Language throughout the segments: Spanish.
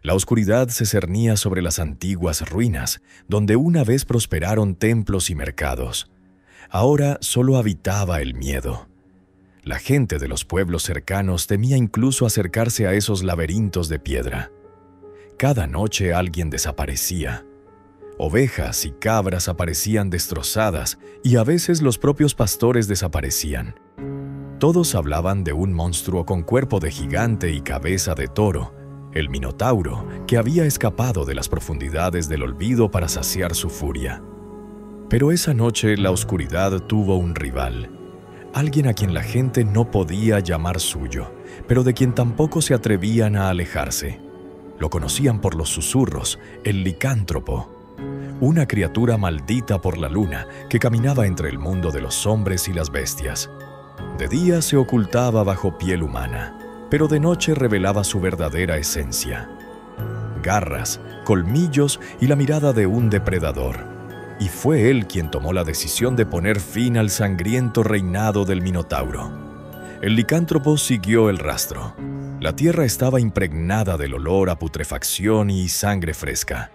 La oscuridad se cernía sobre las antiguas ruinas, donde una vez prosperaron templos y mercados. Ahora solo habitaba el miedo. La gente de los pueblos cercanos temía incluso acercarse a esos laberintos de piedra. Cada noche alguien desaparecía. Ovejas y cabras aparecían destrozadas y a veces los propios pastores desaparecían. Todos hablaban de un monstruo con cuerpo de gigante y cabeza de toro, el Minotauro, que había escapado de las profundidades del olvido para saciar su furia. Pero esa noche la oscuridad tuvo un rival, alguien a quien la gente no podía llamar suyo, pero de quien tampoco se atrevían a alejarse. Lo conocían por los susurros, el licántropo, una criatura maldita por la luna que caminaba entre el mundo de los hombres y las bestias. De día se ocultaba bajo piel humana, pero de noche revelaba su verdadera esencia: garras, colmillos y la mirada de un depredador. Y fue él quien tomó la decisión de poner fin al sangriento reinado del Minotauro. El licántropo siguió el rastro. La tierra estaba impregnada del olor a putrefacción y sangre fresca.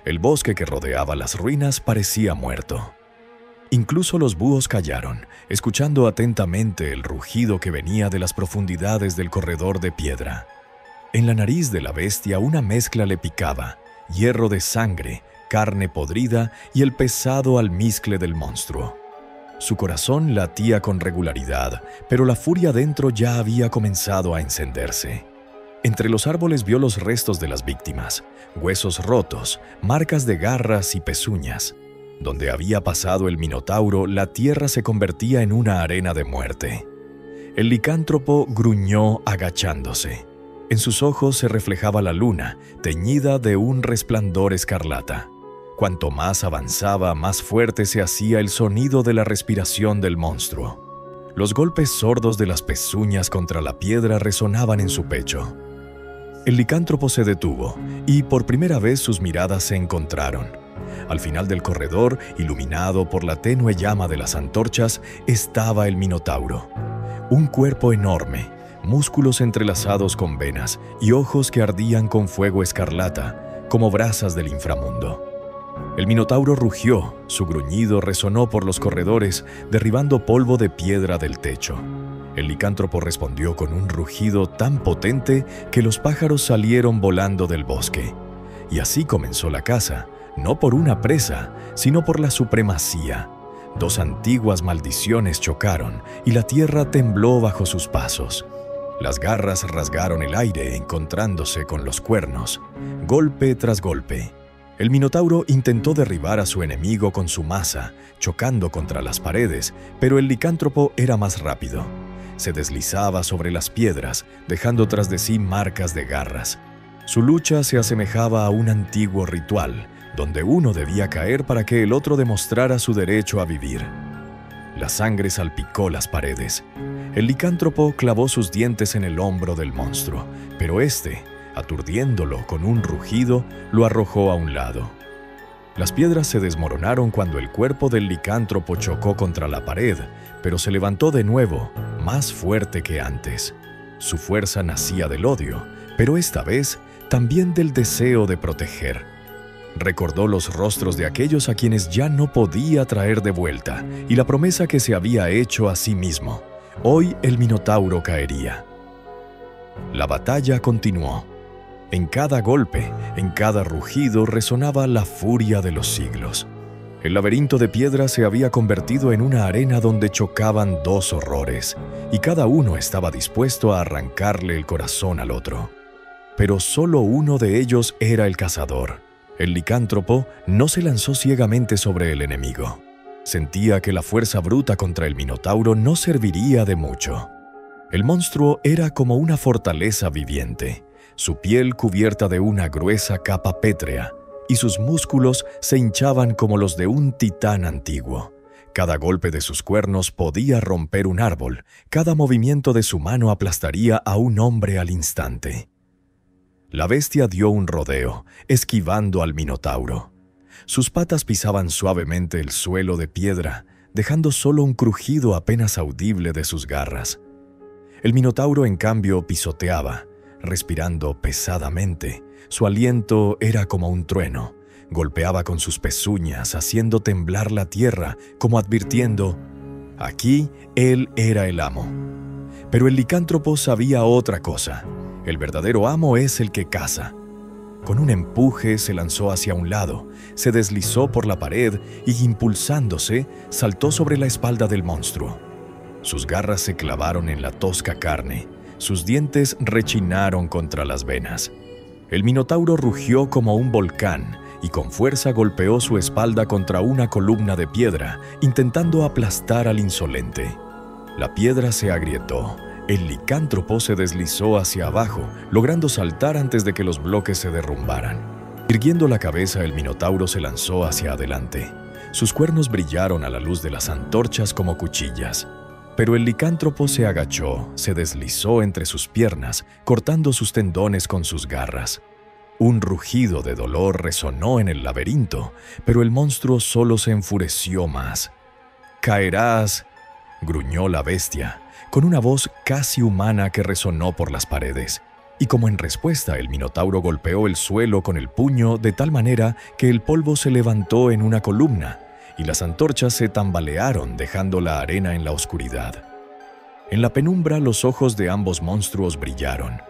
El bosque que rodeaba las ruinas parecía muerto. Incluso los búhos callaron, escuchando atentamente el rugido que venía de las profundidades del corredor de piedra. En la nariz de la bestia una mezcla le picaba: hierro de sangre, carne podrida y el pesado almizcle del monstruo. Su corazón latía con regularidad, pero la furia dentro ya había comenzado a encenderse. Entre los árboles vio los restos de las víctimas, huesos rotos, marcas de garras y pezuñas. Donde había pasado el Minotauro, la tierra se convertía en una arena de muerte. El licántropo gruñó agachándose. En sus ojos se reflejaba la luna, teñida de un resplandor escarlata. Cuanto más avanzaba, más fuerte se hacía el sonido de la respiración del monstruo. Los golpes sordos de las pezuñas contra la piedra resonaban en su pecho. El licántropo se detuvo y por primera vez sus miradas se encontraron. Al final del corredor, iluminado por la tenue llama de las antorchas, estaba el Minotauro. Un cuerpo enorme, músculos entrelazados con venas y ojos que ardían con fuego escarlata, como brasas del inframundo. El Minotauro rugió, su gruñido resonó por los corredores, derribando polvo de piedra del techo. El licántropo respondió con un rugido tan potente que los pájaros salieron volando del bosque. Y así comenzó la caza, no por una presa, sino por la supremacía. Dos antiguas maldiciones chocaron y la tierra tembló bajo sus pasos. Las garras rasgaron el aire encontrándose con los cuernos, golpe tras golpe. El Minotauro intentó derribar a su enemigo con su masa, chocando contra las paredes, pero el licántropo era más rápido. Se deslizaba sobre las piedras, dejando tras de sí marcas de garras. Su lucha se asemejaba a un antiguo ritual, donde uno debía caer para que el otro demostrara su derecho a vivir. La sangre salpicó las paredes. El licántropo clavó sus dientes en el hombro del monstruo, pero éste, aturdiéndolo con un rugido, lo arrojó a un lado. Las piedras se desmoronaron cuando el cuerpo del licántropo chocó contra la pared, pero se levantó de nuevo, más fuerte que antes. Su fuerza nacía del odio, pero esta vez también del deseo de proteger. Recordó los rostros de aquellos a quienes ya no podía traer de vuelta y la promesa que se había hecho a sí mismo. Hoy el Minotauro caería. La batalla continuó. En cada golpe, en cada rugido resonaba la furia de los siglos. El laberinto de piedra se había convertido en una arena donde chocaban dos horrores, y cada uno estaba dispuesto a arrancarle el corazón al otro. Pero solo uno de ellos era el cazador. El licántropo no se lanzó ciegamente sobre el enemigo. Sentía que la fuerza bruta contra el Minotauro no serviría de mucho. El monstruo era como una fortaleza viviente, su piel cubierta de una gruesa capa pétrea, y sus músculos se hinchaban como los de un titán antiguo. Cada golpe de sus cuernos podía romper un árbol, cada movimiento de su mano aplastaría a un hombre al instante. La bestia dio un rodeo, esquivando al Minotauro. Sus patas pisaban suavemente el suelo de piedra, dejando solo un crujido apenas audible de sus garras. El Minotauro, en cambio, pisoteaba, respirando pesadamente, Su aliento era como un trueno. Golpeaba con sus pezuñas, haciendo temblar la tierra, como advirtiendo: aquí él era el amo. Pero el licántropo sabía otra cosa. El verdadero amo es el que caza. Con un empuje se lanzó hacia un lado, se deslizó por la pared y, impulsándose, saltó sobre la espalda del monstruo. Sus garras se clavaron en la tosca carne, sus dientes rechinaron contra las venas. El minotauro rugió como un volcán y con fuerza golpeó su espalda contra una columna de piedra, intentando aplastar al insolente. La piedra se agrietó. El licántropo se deslizó hacia abajo, logrando saltar antes de que los bloques se derrumbaran. Irguiendo la cabeza, el minotauro se lanzó hacia adelante. Sus cuernos brillaron a la luz de las antorchas como cuchillas. Pero el licántropo se agachó, se deslizó entre sus piernas, cortando sus tendones con sus garras. Un rugido de dolor resonó en el laberinto, pero el monstruo solo se enfureció más. «¡Caerás!», gruñó la bestia, con una voz casi humana que resonó por las paredes. Y como en respuesta, el minotauro golpeó el suelo con el puño de tal manera que el polvo se levantó en una columna y las antorchas se tambalearon, dejando la arena en la oscuridad. En la penumbra, los ojos de ambos monstruos brillaron.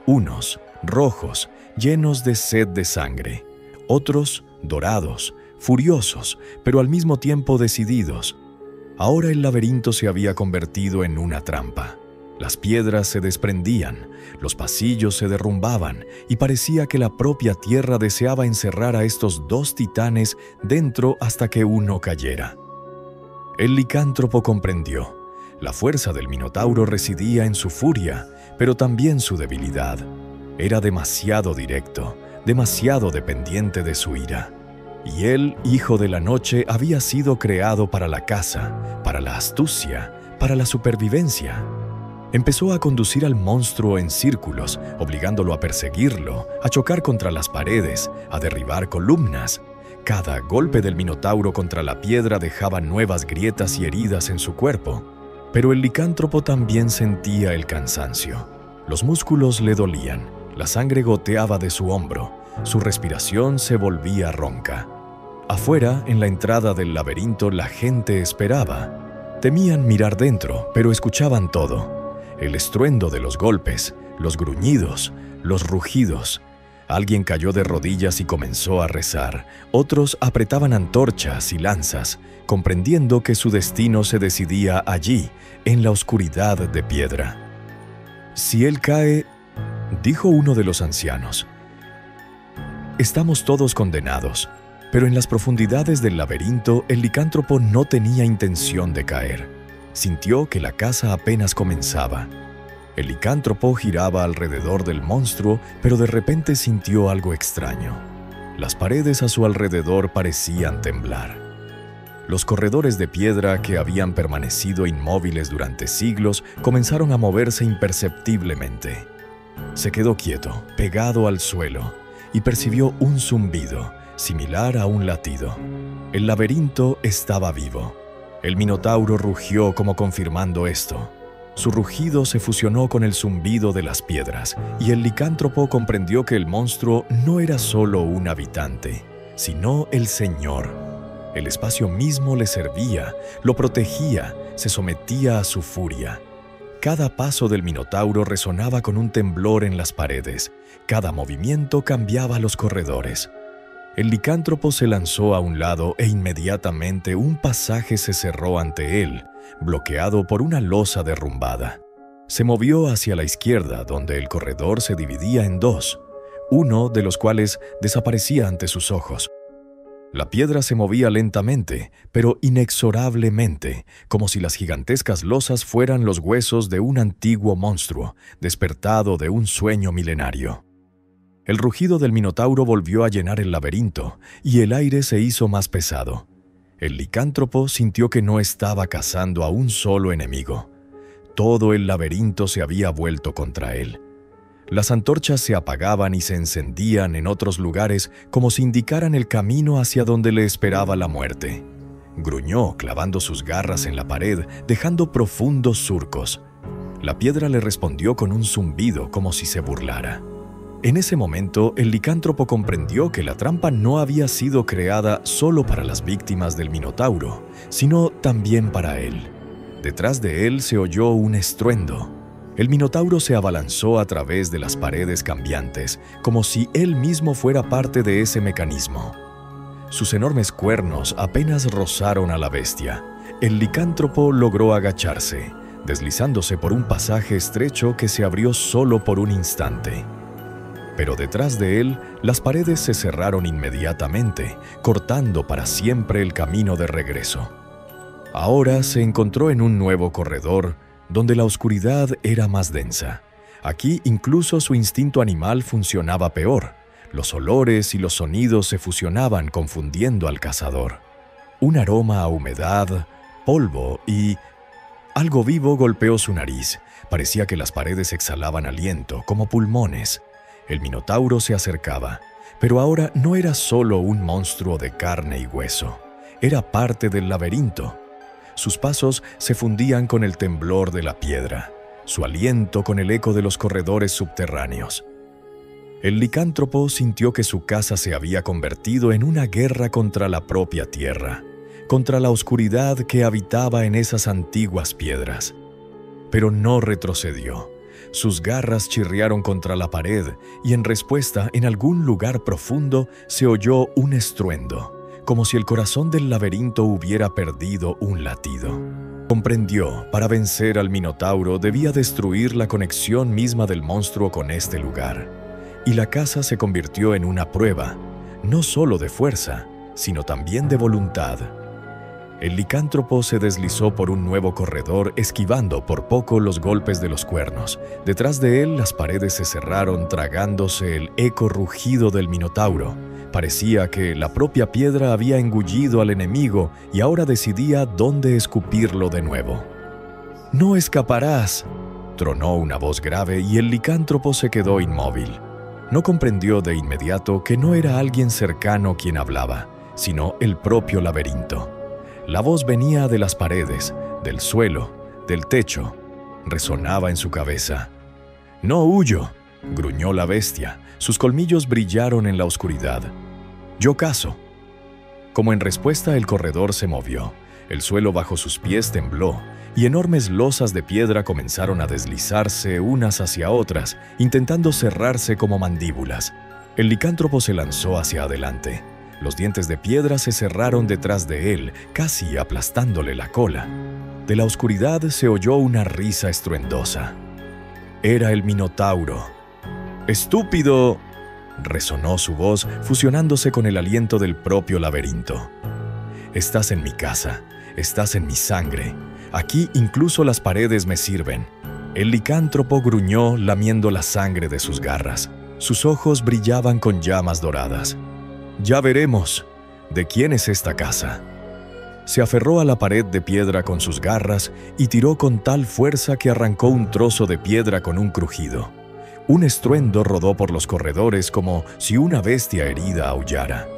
Unos, rojos, llenos de sed de sangre. Otros, dorados, furiosos, pero al mismo tiempo decididos. Ahora el laberinto se había convertido en una trampa. Las piedras se desprendían, los pasillos se derrumbaban y parecía que la propia tierra deseaba encerrar a estos dos titanes dentro hasta que uno cayera. El licántropo comprendió. La fuerza del minotauro residía en su furia, pero también su debilidad. Era demasiado directo, demasiado dependiente de su ira. Y él, hijo de la noche, había sido creado para la caza, para la astucia, para la supervivencia. Empezó a conducir al monstruo en círculos, obligándolo a perseguirlo, a chocar contra las paredes, a derribar columnas. Cada golpe del minotauro contra la piedra dejaba nuevas grietas y heridas en su cuerpo. Pero el licántropo también sentía el cansancio. Los músculos le dolían, la sangre goteaba de su hombro, su respiración se volvía ronca. Afuera, en la entrada del laberinto, la gente esperaba. Temían mirar dentro, pero escuchaban todo. El estruendo de los golpes, los gruñidos, los rugidos. Alguien cayó de rodillas y comenzó a rezar. Otros apretaban antorchas y lanzas, comprendiendo que su destino se decidía allí, en la oscuridad de piedra. «Si él cae», dijo uno de los ancianos, «estamos todos condenados». Pero en las profundidades del laberinto, el licántropo no tenía intención de caer. Sintió que la caza apenas comenzaba. El licántropo giraba alrededor del monstruo, pero de repente sintió algo extraño. Las paredes a su alrededor parecían temblar. Los corredores de piedra que habían permanecido inmóviles durante siglos comenzaron a moverse imperceptiblemente. Se quedó quieto, pegado al suelo, y percibió un zumbido, similar a un latido. El laberinto estaba vivo. El minotauro rugió como confirmando esto. Su rugido se fusionó con el zumbido de las piedras, y el licántropo comprendió que el monstruo no era solo un habitante, sino el señor. El espacio mismo le servía, lo protegía, se sometía a su furia. Cada paso del minotauro resonaba con un temblor en las paredes. Cada movimiento cambiaba los corredores. El licántropo se lanzó a un lado e inmediatamente un pasaje se cerró ante él, bloqueado por una losa derrumbada. Se movió hacia la izquierda, donde el corredor se dividía en dos, uno de los cuales desaparecía ante sus ojos. La piedra se movía lentamente, pero inexorablemente, como si las gigantescas losas fueran los huesos de un antiguo monstruo, despertado de un sueño milenario. El rugido del minotauro volvió a llenar el laberinto, y el aire se hizo más pesado. El licántropo sintió que no estaba cazando a un solo enemigo. Todo el laberinto se había vuelto contra él. Las antorchas se apagaban y se encendían en otros lugares como si indicaran el camino hacia donde le esperaba la muerte. Gruñó, clavando sus garras en la pared, dejando profundos surcos. La piedra le respondió con un zumbido como si se burlara. En ese momento, el licántropo comprendió que la trampa no había sido creada solo para las víctimas del Minotauro, sino también para él. Detrás de él se oyó un estruendo. El Minotauro se abalanzó a través de las paredes cambiantes, como si él mismo fuera parte de ese mecanismo. Sus enormes cuernos apenas rozaron a la bestia. El licántropo logró agacharse, deslizándose por un pasaje estrecho que se abrió solo por un instante. Pero detrás de él, las paredes se cerraron inmediatamente, cortando para siempre el camino de regreso. Ahora se encontró en un nuevo corredor, donde la oscuridad era más densa. Aquí incluso su instinto animal funcionaba peor. Los olores y los sonidos se fusionaban, confundiendo al cazador. Un aroma a humedad, polvo y algo vivo golpeó su nariz. Parecía que las paredes exhalaban aliento, como pulmones. El Minotauro se acercaba, pero ahora no era solo un monstruo de carne y hueso. Era parte del laberinto. Sus pasos se fundían con el temblor de la piedra, su aliento con el eco de los corredores subterráneos. El licántropo sintió que su casa se había convertido en una guerra contra la propia tierra, contra la oscuridad que habitaba en esas antiguas piedras. Pero no retrocedió. Sus garras chirriaron contra la pared y en respuesta, en algún lugar profundo, se oyó un estruendo, como si el corazón del laberinto hubiera perdido un latido. Comprendió, para vencer al Minotauro debía destruir la conexión misma del monstruo con este lugar. Y la casa se convirtió en una prueba, no solo de fuerza, sino también de voluntad. El licántropo se deslizó por un nuevo corredor, esquivando por poco los golpes de los cuernos. Detrás de él, las paredes se cerraron, tragándose el eco rugido del Minotauro. Parecía que la propia piedra había engullido al enemigo y ahora decidía dónde escupirlo de nuevo. «¡No escaparás!», tronó una voz grave y el licántropo se quedó inmóvil. No comprendió de inmediato que no era alguien cercano quien hablaba, sino el propio laberinto. La voz venía de las paredes, del suelo, del techo. Resonaba en su cabeza. «No huyo», gruñó la bestia. Sus colmillos brillaron en la oscuridad. «Yo cazo». Como en respuesta, el corredor se movió. El suelo bajo sus pies tembló, y enormes losas de piedra comenzaron a deslizarse unas hacia otras, intentando cerrarse como mandíbulas. El licántropo se lanzó hacia adelante. Los dientes de piedra se cerraron detrás de él, casi aplastándole la cola. De la oscuridad se oyó una risa estruendosa. Era el Minotauro. «¡Estúpido!», resonó su voz, fusionándose con el aliento del propio laberinto. «Estás en mi casa, estás en mi sangre. Aquí incluso las paredes me sirven». El licántropo gruñó, lamiendo la sangre de sus garras. Sus ojos brillaban con llamas doradas. «Ya veremos. ¿De quién es esta casa?». Se aferró a la pared de piedra con sus garras y tiró con tal fuerza que arrancó un trozo de piedra con un crujido. Un estruendo rodó por los corredores como si una bestia herida aullara.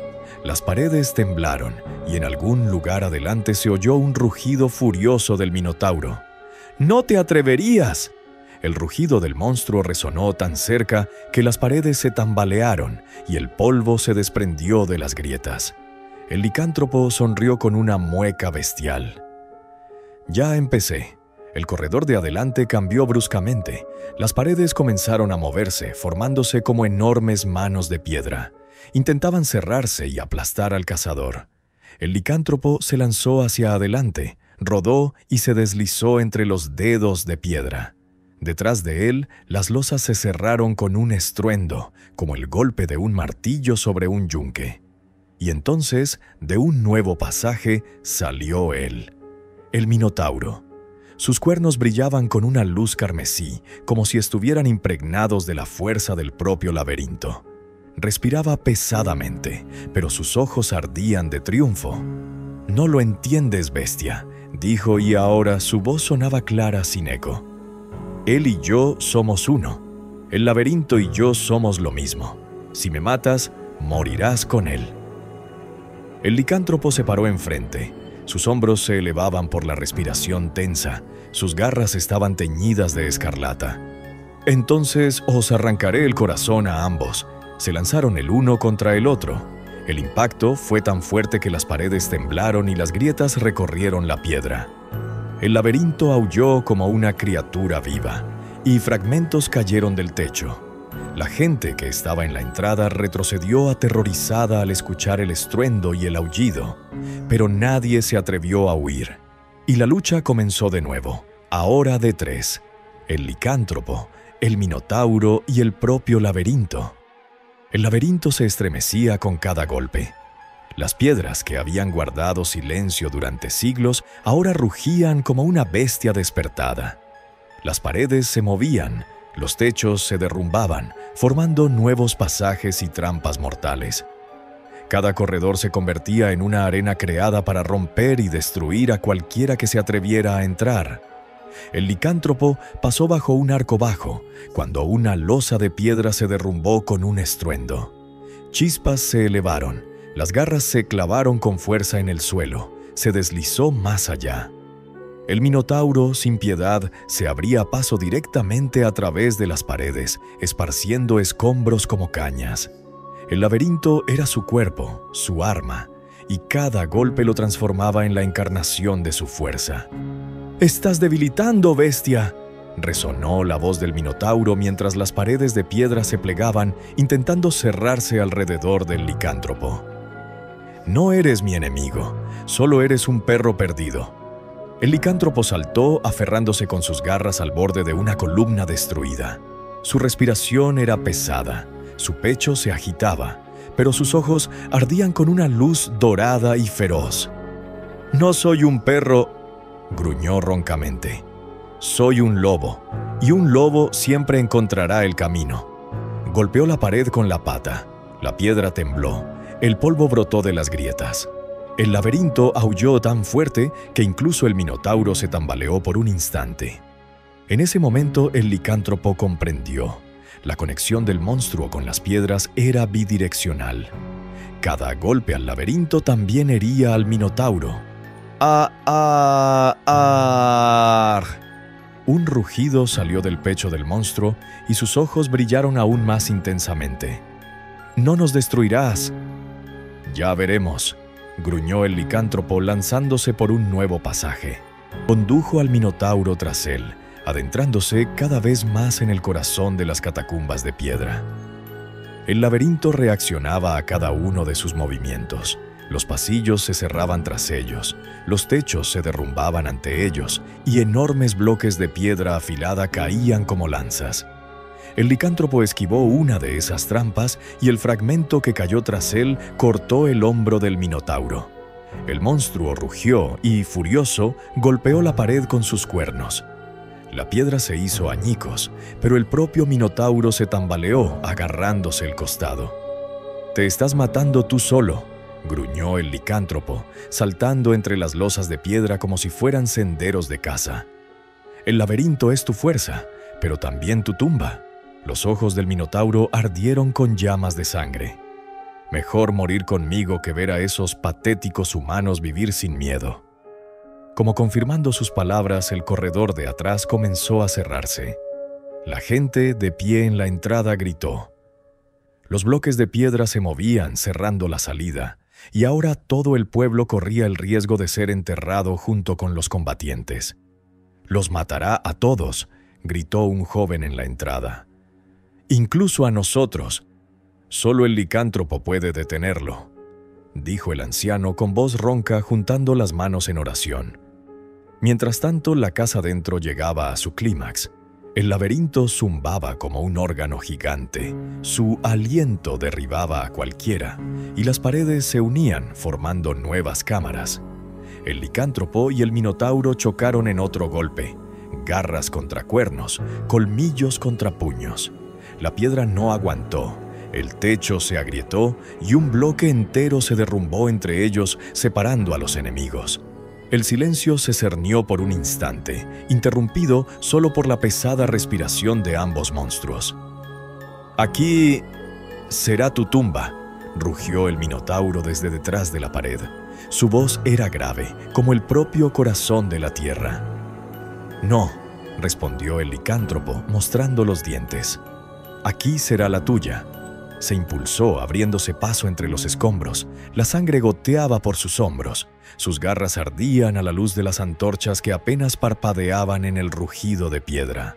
Las paredes temblaron y en algún lugar adelante se oyó un rugido furioso del Minotauro. «¡No te atreverías!». El rugido del monstruo resonó tan cerca que las paredes se tambalearon y el polvo se desprendió de las grietas. El licántropo sonrió con una mueca bestial. «Ya empecé». El corredor de adelante cambió bruscamente. Las paredes comenzaron a moverse, formándose como enormes manos de piedra. Intentaban cerrarse y aplastar al cazador. El licántropo se lanzó hacia adelante, rodó y se deslizó entre los dedos de piedra. Detrás de él, las losas se cerraron con un estruendo, como el golpe de un martillo sobre un yunque. Y entonces, de un nuevo pasaje, salió él, el Minotauro. Sus cuernos brillaban con una luz carmesí, como si estuvieran impregnados de la fuerza del propio laberinto. Respiraba pesadamente, pero sus ojos ardían de triunfo. «No lo entiendes, bestia», dijo, y ahora su voz sonaba clara sin eco. «Él y yo somos uno. El laberinto y yo somos lo mismo. Si me matas, morirás con él». El licántropo se paró enfrente. Sus hombros se elevaban por la respiración tensa. Sus garras estaban teñidas de escarlata. Entonces os arrancaré el corazón a ambos. Se lanzaron el uno contra el otro. El impacto fue tan fuerte que las paredes temblaron y las grietas recorrieron la piedra. El laberinto aulló como una criatura viva, y fragmentos cayeron del techo. La gente que estaba en la entrada retrocedió aterrorizada al escuchar el estruendo y el aullido, pero nadie se atrevió a huir. Y la lucha comenzó de nuevo, ahora de tres: el licántropo, el minotauro y el propio laberinto. El laberinto se estremecía con cada golpe. Las piedras que habían guardado silencio durante siglos ahora rugían como una bestia despertada. Las paredes se movían, los techos se derrumbaban, formando nuevos pasajes y trampas mortales. Cada corredor se convertía en una arena creada para romper y destruir a cualquiera que se atreviera a entrar. El licántropo pasó bajo un arco bajo, cuando una losa de piedra se derrumbó con un estruendo. Chispas se elevaron, las garras se clavaron con fuerza en el suelo, se deslizó más allá. El minotauro, sin piedad, se abría paso directamente a través de las paredes, esparciendo escombros como cañas. El laberinto era su cuerpo, su arma, y cada golpe lo transformaba en la encarnación de su fuerza. «¡Estás debilitando, bestia!», resonó la voz del minotauro mientras las paredes de piedra se plegaban, intentando cerrarse alrededor del licántropo. «No eres mi enemigo, solo eres un perro perdido». El licántropo saltó, aferrándose con sus garras al borde de una columna destruida. Su respiración era pesada, su pecho se agitaba, pero sus ojos ardían con una luz dorada y feroz. «No soy un perro», gruñó roncamente. «Soy un lobo, y un lobo siempre encontrará el camino». Golpeó la pared con la pata. La piedra tembló, el polvo brotó de las grietas. El laberinto aulló tan fuerte que incluso el minotauro se tambaleó por un instante. En ese momento el licántropo comprendió. La conexión del monstruo con las piedras era bidireccional. Cada golpe al laberinto también hería al minotauro. ¡Ah! Un rugido salió del pecho del monstruo y sus ojos brillaron aún más intensamente. «¡No nos destruirás!». «Ya veremos», gruñó el licántropo lanzándose por un nuevo pasaje. Condujo al minotauro tras él, adentrándose cada vez más en el corazón de las catacumbas de piedra. El laberinto reaccionaba a cada uno de sus movimientos. Los pasillos se cerraban tras ellos, los techos se derrumbaban ante ellos y enormes bloques de piedra afilada caían como lanzas. El licántropo esquivó una de esas trampas y el fragmento que cayó tras él cortó el hombro del minotauro. El monstruo rugió y, furioso, golpeó la pared con sus cuernos. La piedra se hizo añicos, pero el propio minotauro se tambaleó, agarrándose el costado. «Te estás matando tú solo», gruñó el licántropo, saltando entre las losas de piedra como si fueran senderos de caza. «El laberinto es tu fuerza, pero también tu tumba». Los ojos del minotauro ardieron con llamas de sangre. «Mejor morir conmigo que ver a esos patéticos humanos vivir sin miedo». Como confirmando sus palabras, el corredor de atrás comenzó a cerrarse. La gente, de pie en la entrada, gritó. Los bloques de piedra se movían, cerrando la salida, y ahora todo el pueblo corría el riesgo de ser enterrado junto con los combatientes. «Los matará a todos», gritó un joven en la entrada. «Incluso a nosotros. Solo el licántropo puede detenerlo», dijo el anciano con voz ronca, juntando las manos en oración. Mientras tanto, la casa dentro llegaba a su clímax. El laberinto zumbaba como un órgano gigante. Su aliento derribaba a cualquiera, y las paredes se unían, formando nuevas cámaras. El licántropo y el minotauro chocaron en otro golpe. Garras contra cuernos, colmillos contra puños. La piedra no aguantó, el techo se agrietó y un bloque entero se derrumbó entre ellos, separando a los enemigos. El silencio se cernió por un instante, interrumpido solo por la pesada respiración de ambos monstruos. «Aquí será tu tumba», rugió el minotauro desde detrás de la pared. Su voz era grave, como el propio corazón de la tierra. «No», respondió el licántropo, mostrando los dientes. «Aquí será la tuya». Se impulsó, abriéndose paso entre los escombros. La sangre goteaba por sus hombros. Sus garras ardían a la luz de las antorchas que apenas parpadeaban en el rugido de piedra.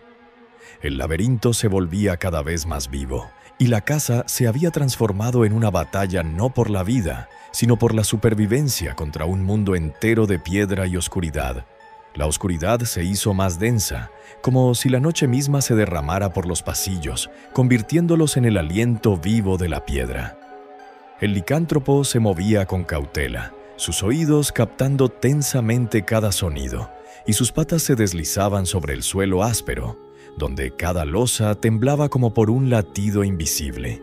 El laberinto se volvía cada vez más vivo, y la casa se había transformado en una batalla no por la vida, sino por la supervivencia contra un mundo entero de piedra y oscuridad. La oscuridad se hizo más densa, como si la noche misma se derramara por los pasillos, convirtiéndolos en el aliento vivo de la piedra. El licántropo se movía con cautela, sus oídos captando tensamente cada sonido, y sus patas se deslizaban sobre el suelo áspero, donde cada losa temblaba como por un latido invisible.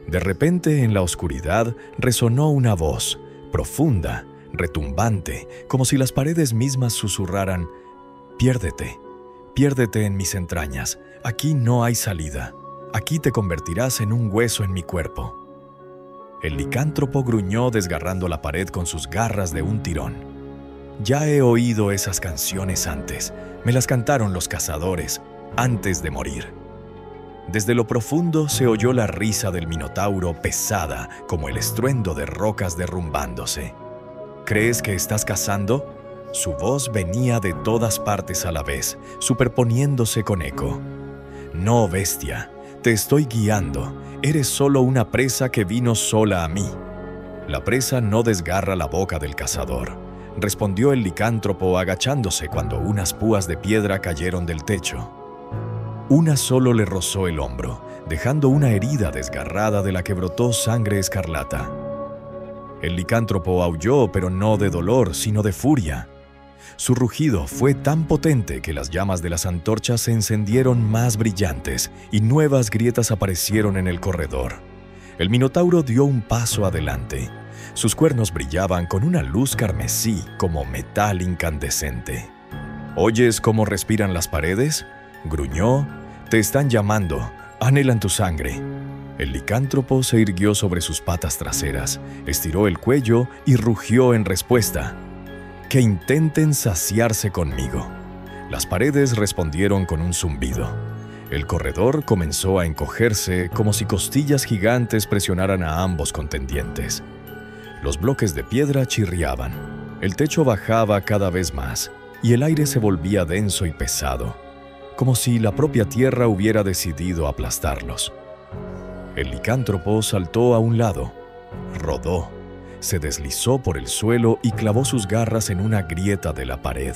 De repente, en la oscuridad, resonó una voz, profunda, retumbante, como si las paredes mismas susurraran: «Piérdete, piérdete en mis entrañas, aquí no hay salida, aquí te convertirás en un hueso en mi cuerpo». El licántropo gruñó desgarrando la pared con sus garras de un tirón. «Ya he oído esas canciones antes, me las cantaron los cazadores antes de morir». Desde lo profundo se oyó la risa del minotauro pesada como el estruendo de rocas derrumbándose. «¿Crees que estás cazando?». Su voz venía de todas partes a la vez, superponiéndose con eco. «No, bestia, te estoy guiando. Eres solo una presa que vino sola a mí». «La presa no desgarra la boca del cazador», respondió el licántropo agachándose cuando unas púas de piedra cayeron del techo. Una solo le rozó el hombro, dejando una herida desgarrada de la que brotó sangre escarlata. El licántropo aulló, pero no de dolor, sino de furia. Su rugido fue tan potente que las llamas de las antorchas se encendieron más brillantes y nuevas grietas aparecieron en el corredor. El minotauro dio un paso adelante. Sus cuernos brillaban con una luz carmesí como metal incandescente. «¿Oyes cómo respiran las paredes?», gruñó. «Te están llamando, anhelan tu sangre». El licántropo se irguió sobre sus patas traseras, estiró el cuello y rugió en respuesta: «Que intenten saciarse conmigo». Las paredes respondieron con un zumbido. El corredor comenzó a encogerse como si costillas gigantes presionaran a ambos contendientes. Los bloques de piedra chirriaban, el techo bajaba cada vez más y el aire se volvía denso y pesado, como si la propia tierra hubiera decidido aplastarlos. El licántropo saltó a un lado, rodó, se deslizó por el suelo y clavó sus garras en una grieta de la pared.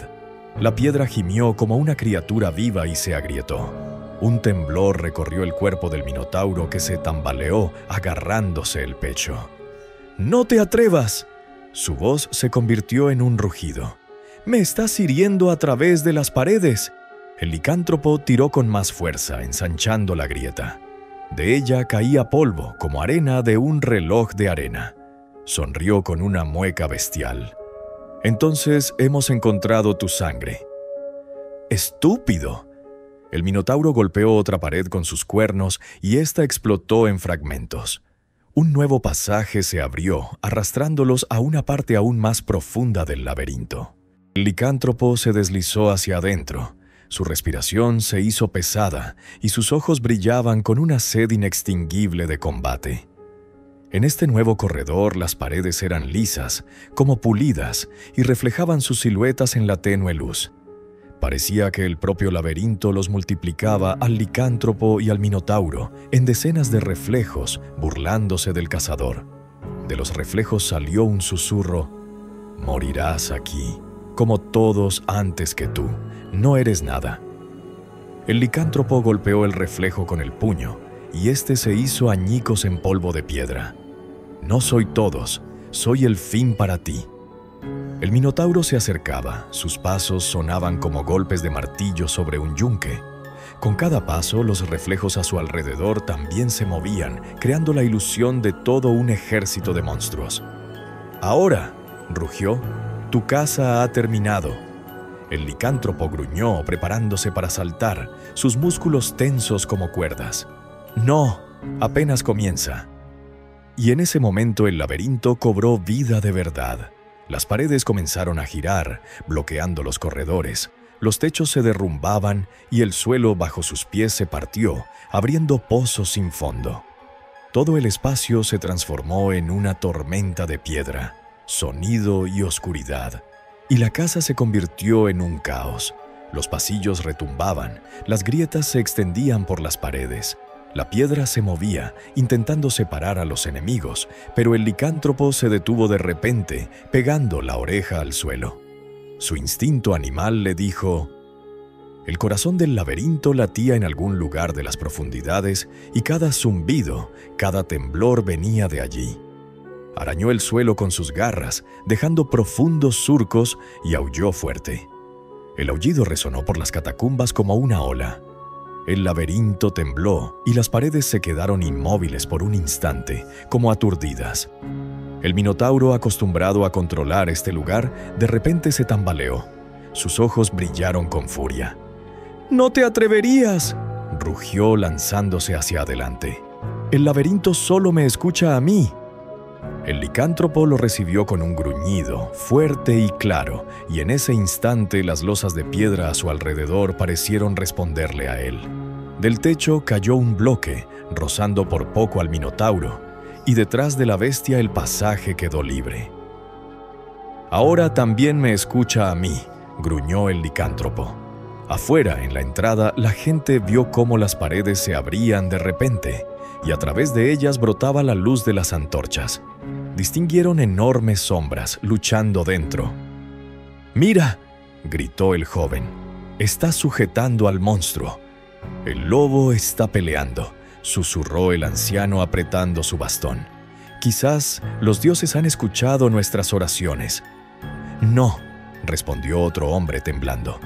La piedra gimió como una criatura viva y se agrietó. Un temblor recorrió el cuerpo del minotauro que se tambaleó, agarrándose el pecho. «¡No te atrevas!». Su voz se convirtió en un rugido. «¡Me estás hiriendo a través de las paredes!». El licántropo tiró con más fuerza, ensanchando la grieta. De ella caía polvo, como arena de un reloj de arena. Sonrió con una mueca bestial. «Entonces hemos encontrado tu sangre». «¡Estúpido!». El minotauro golpeó otra pared con sus cuernos y ésta explotó en fragmentos. Un nuevo pasaje se abrió, arrastrándolos a una parte aún más profunda del laberinto. El licántropo se deslizó hacia adentro. Su respiración se hizo pesada y sus ojos brillaban con una sed inextinguible de combate. En este nuevo corredor las paredes eran lisas, como pulidas, y reflejaban sus siluetas en la tenue luz. Parecía que el propio laberinto los multiplicaba al licántropo y al minotauro en decenas de reflejos, burlándose del cazador. De los reflejos salió un susurro: «Morirás aquí, como todos antes que tú. No eres nada». El licántropo golpeó el reflejo con el puño, y éste se hizo añicos en polvo de piedra. «No soy todos, soy el fin para ti». El minotauro se acercaba, sus pasos sonaban como golpes de martillo sobre un yunque. Con cada paso, los reflejos a su alrededor también se movían, creando la ilusión de todo un ejército de monstruos. «Ahora», rugió, «tu caza ha terminado». El licántropo gruñó, preparándose para saltar, sus músculos tensos como cuerdas. «No, apenas comienza». Y en ese momento el laberinto cobró vida de verdad. Las paredes comenzaron a girar, bloqueando los corredores. Los techos se derrumbaban y el suelo bajo sus pies se partió, abriendo pozos sin fondo. Todo el espacio se transformó en una tormenta de piedra, sonido y oscuridad, y la casa se convirtió en un caos. Los pasillos retumbaban, las grietas se extendían por las paredes. La piedra se movía, intentando separar a los enemigos, pero el licántropo se detuvo de repente, pegando la oreja al suelo. Su instinto animal le dijo: el corazón del laberinto latía en algún lugar de las profundidades y cada zumbido, cada temblor venía de allí. Arañó el suelo con sus garras, dejando profundos surcos, y aulló fuerte. El aullido resonó por las catacumbas como una ola. El laberinto tembló y las paredes se quedaron inmóviles por un instante, como aturdidas. El minotauro, acostumbrado a controlar este lugar, de repente se tambaleó. Sus ojos brillaron con furia. «¡No te atreverías!», rugió lanzándose hacia adelante. «El laberinto solo me escucha a mí». El licántropo lo recibió con un gruñido, fuerte y claro, y en ese instante las losas de piedra a su alrededor parecieron responderle a él. Del techo cayó un bloque, rozando por poco al minotauro, y detrás de la bestia el pasaje quedó libre. «Ahora también me escucha a mí», gruñó el licántropo. Afuera, en la entrada, la gente vio cómo las paredes se abrían de repente, y a través de ellas brotaba la luz de las antorchas. Distinguieron enormes sombras luchando dentro. «¡Mira!», gritó el joven. «Está sujetando al monstruo». «El lobo está peleando», susurró el anciano apretando su bastón. «Quizás los dioses han escuchado nuestras oraciones». «No», respondió otro hombre temblando.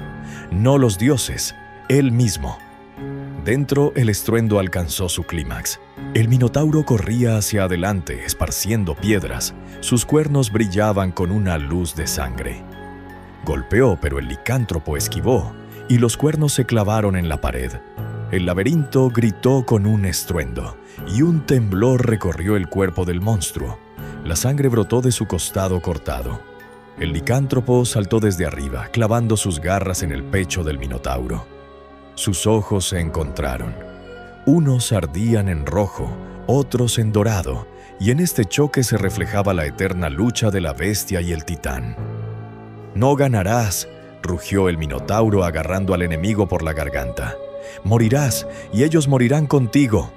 «No los dioses, él mismo». Dentro, el estruendo alcanzó su clímax. El minotauro corría hacia adelante, esparciendo piedras. Sus cuernos brillaban con una luz de sangre. Golpeó, pero el licántropo esquivó, y los cuernos se clavaron en la pared. El laberinto gritó con un estruendo, y un temblor recorrió el cuerpo del monstruo. La sangre brotó de su costado cortado. El licántropo saltó desde arriba, clavando sus garras en el pecho del minotauro. Sus ojos se encontraron. Unos ardían en rojo, otros en dorado, y en este choque se reflejaba la eterna lucha de la bestia y el titán. «No ganarás», rugió el minotauro agarrando al enemigo por la garganta. «Morirás, y ellos morirán contigo».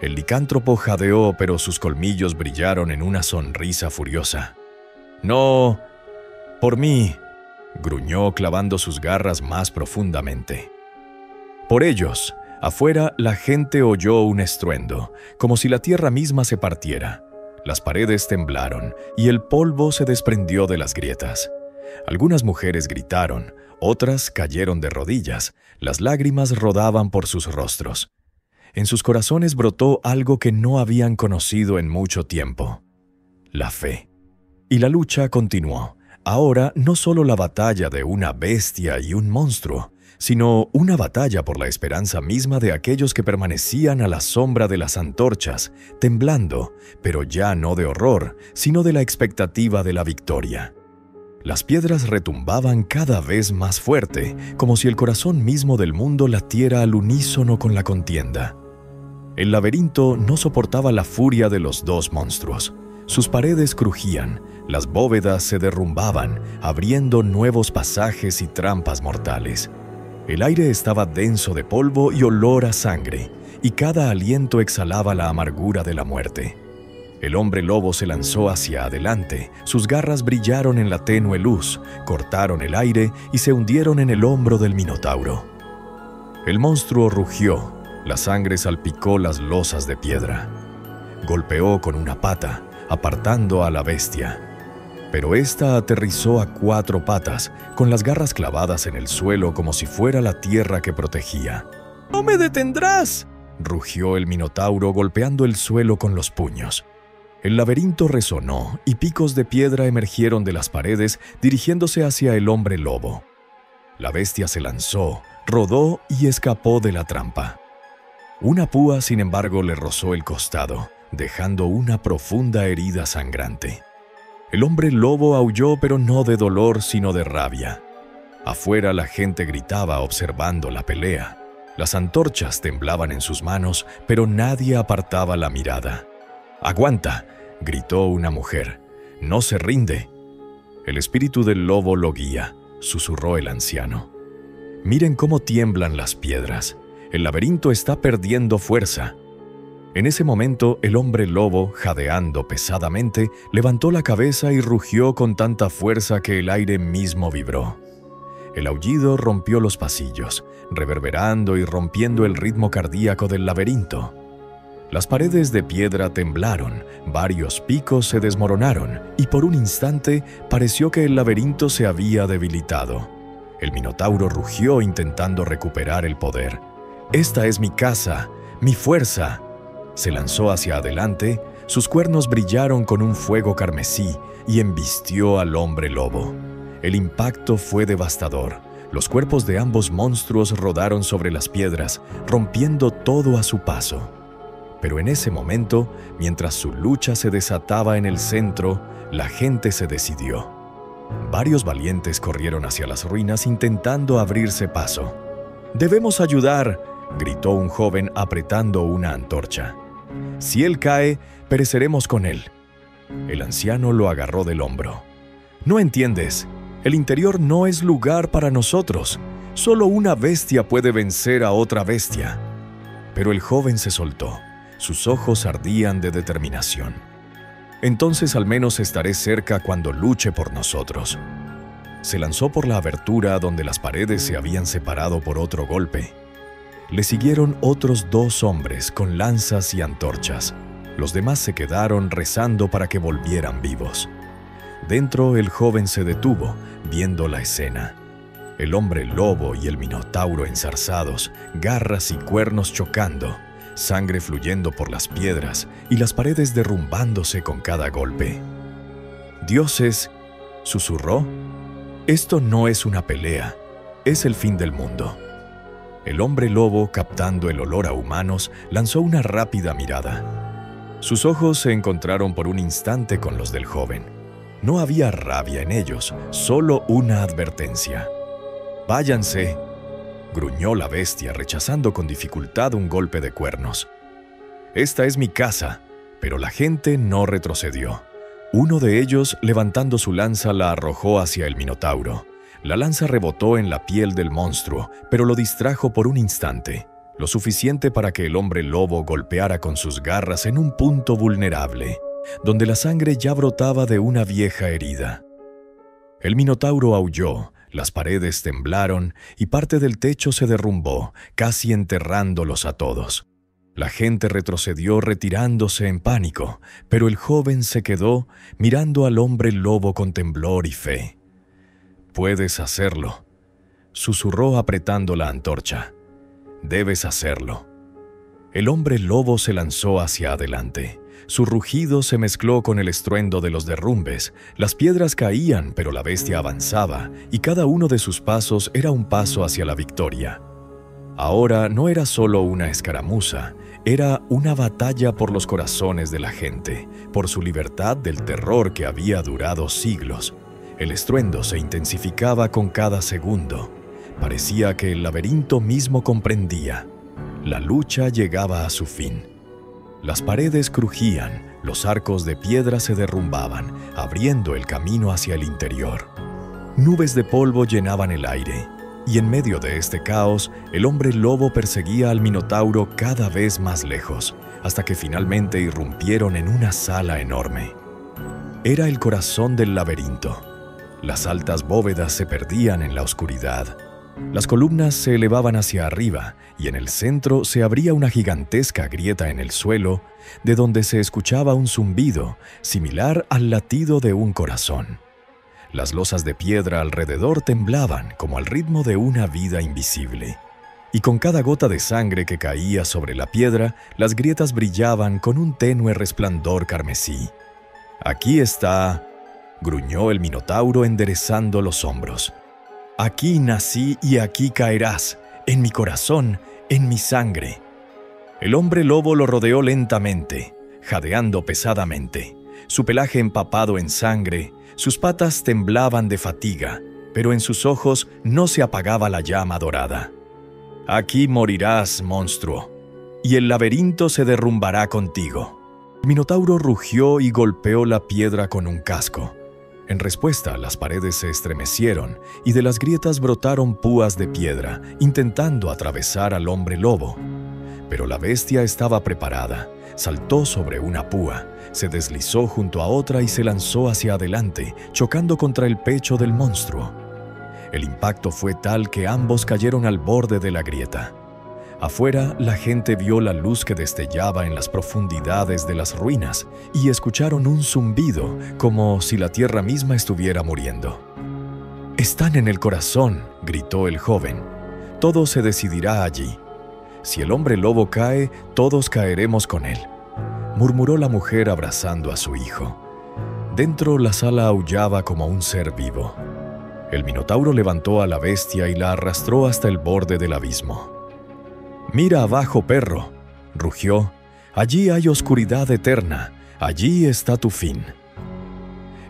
El licántropo jadeó, pero sus colmillos brillaron en una sonrisa furiosa. «No, por mí», gruñó clavando sus garras más profundamente. Por ellos, afuera, la gente oyó un estruendo, como si la tierra misma se partiera. Las paredes temblaron y el polvo se desprendió de las grietas. Algunas mujeres gritaron, otras cayeron de rodillas, las lágrimas rodaban por sus rostros. En sus corazones brotó algo que no habían conocido en mucho tiempo: la fe. Y la lucha continuó. Ahora no solo la batalla de una bestia y un monstruo, sino una batalla por la esperanza misma de aquellos que permanecían a la sombra de las antorchas, temblando, pero ya no de horror, sino de la expectativa de la victoria. Las piedras retumbaban cada vez más fuerte, como si el corazón mismo del mundo latiera al unísono con la contienda. El laberinto no soportaba la furia de los dos monstruos. Sus paredes crujían, las bóvedas se derrumbaban, abriendo nuevos pasajes y trampas mortales. El aire estaba denso de polvo y olor a sangre, y cada aliento exhalaba la amargura de la muerte. El hombre lobo se lanzó hacia adelante, sus garras brillaron en la tenue luz, cortaron el aire y se hundieron en el hombro del minotauro. El monstruo rugió, la sangre salpicó las losas de piedra. Golpeó con una pata, apartando a la bestia. Pero ésta aterrizó a 4 patas, con las garras clavadas en el suelo como si fuera la tierra que protegía. «¡No me detendrás!», rugió el minotauro golpeando el suelo con los puños. El laberinto resonó y picos de piedra emergieron de las paredes dirigiéndose hacia el hombre lobo. La bestia se lanzó, rodó y escapó de la trampa. Una púa, sin embargo, le rozó el costado, dejando una profunda herida sangrante. El hombre lobo aulló, pero no de dolor, sino de rabia. Afuera la gente gritaba observando la pelea. Las antorchas temblaban en sus manos, pero nadie apartaba la mirada. «¡Aguanta!», gritó una mujer. «¡No se rinde!». «El espíritu del lobo lo guía», susurró el anciano. «Miren cómo tiemblan las piedras. El laberinto está perdiendo fuerza». En ese momento, el hombre lobo, jadeando pesadamente, levantó la cabeza y rugió con tanta fuerza que el aire mismo vibró. El aullido rompió los pasillos, reverberando y rompiendo el ritmo cardíaco del laberinto. Las paredes de piedra temblaron, varios picos se desmoronaron y por un instante pareció que el laberinto se había debilitado. El minotauro rugió intentando recuperar el poder. «Esta es mi casa, mi fuerza». Se lanzó hacia adelante, sus cuernos brillaron con un fuego carmesí y embistió al hombre lobo. El impacto fue devastador. Los cuerpos de ambos monstruos rodaron sobre las piedras, rompiendo todo a su paso. Pero en ese momento, mientras su lucha se desataba en el centro, la gente se decidió. Varios valientes corrieron hacia las ruinas intentando abrirse paso. «¡Debemos ayudar!», gritó un joven apretando una antorcha. «Si él cae, pereceremos con él». El anciano lo agarró del hombro. «No entiendes. El interior no es lugar para nosotros. Solo una bestia puede vencer a otra bestia». Pero el joven se soltó. Sus ojos ardían de determinación. «Entonces al menos estaré cerca cuando luche por nosotros». Se lanzó por la abertura donde las paredes se habían separado por otro golpe. Le siguieron otros 2 hombres con lanzas y antorchas. Los demás se quedaron rezando para que volvieran vivos. Dentro, el joven se detuvo, viendo la escena. El hombre lobo y el minotauro enzarzados, garras y cuernos chocando, sangre fluyendo por las piedras y las paredes derrumbándose con cada golpe. «Dioses», susurró, «esto no es una pelea, es el fin del mundo». El hombre lobo, captando el olor a humanos, lanzó una rápida mirada. Sus ojos se encontraron por un instante con los del joven. No había rabia en ellos, solo una advertencia. «Váyanse», gruñó la bestia, rechazando con dificultad un golpe de cuernos. «Esta es mi casa», pero la gente no retrocedió. Uno de ellos, levantando su lanza, la arrojó hacia el minotauro. La lanza rebotó en la piel del monstruo, pero lo distrajo por un instante, lo suficiente para que el hombre lobo golpeara con sus garras en un punto vulnerable, donde la sangre ya brotaba de una vieja herida. El minotauro aulló, las paredes temblaron y parte del techo se derrumbó, casi enterrándolos a todos. La gente retrocedió retirándose en pánico, pero el joven se quedó mirando al hombre lobo con temblor y fe. «Puedes hacerlo», susurró apretando la antorcha. «Debes hacerlo». El hombre lobo se lanzó hacia adelante. Su rugido se mezcló con el estruendo de los derrumbes. Las piedras caían, pero la bestia avanzaba, y cada uno de sus pasos era un paso hacia la victoria. Ahora no era solo una escaramuza, era una batalla por los corazones de la gente, por su libertad del terror que había durado siglos. El estruendo se intensificaba con cada segundo. Parecía que el laberinto mismo comprendía. La lucha llegaba a su fin. Las paredes crujían, los arcos de piedra se derrumbaban, abriendo el camino hacia el interior. Nubes de polvo llenaban el aire, y en medio de este caos, el hombre lobo perseguía al minotauro cada vez más lejos, hasta que finalmente irrumpieron en una sala enorme. Era el corazón del laberinto. Las altas bóvedas se perdían en la oscuridad. Las columnas se elevaban hacia arriba y en el centro se abría una gigantesca grieta en el suelo, de donde se escuchaba un zumbido similar al latido de un corazón. Las losas de piedra alrededor temblaban como al ritmo de una vida invisible. Y con cada gota de sangre que caía sobre la piedra, las grietas brillaban con un tenue resplandor carmesí. «Aquí está», gruñó el minotauro enderezando los hombros. «Aquí nací y aquí caerás, en mi corazón, en mi sangre». El hombre lobo lo rodeó lentamente, jadeando pesadamente, su pelaje empapado en sangre, sus patas temblaban de fatiga, pero en sus ojos no se apagaba la llama dorada. «Aquí morirás, monstruo, y el laberinto se derrumbará contigo». El Minotauro rugió y golpeó la piedra con un casco. En respuesta, las paredes se estremecieron y de las grietas brotaron púas de piedra, intentando atravesar al hombre lobo. Pero la bestia estaba preparada. Saltó sobre una púa, se deslizó junto a otra y se lanzó hacia adelante, chocando contra el pecho del monstruo. El impacto fue tal que ambos cayeron al borde de la grieta. Afuera, la gente vio la luz que destellaba en las profundidades de las ruinas y escucharon un zumbido, como si la tierra misma estuviera muriendo. «Están en el corazón», gritó el joven. «Todo se decidirá allí. Si el hombre lobo cae, todos caeremos con él», murmuró la mujer abrazando a su hijo. Dentro, la sala aullaba como un ser vivo. El Minotauro levantó a la bestia y la arrastró hasta el borde del abismo. «Mira abajo, perro», rugió. «Allí hay oscuridad eterna. Allí está tu fin».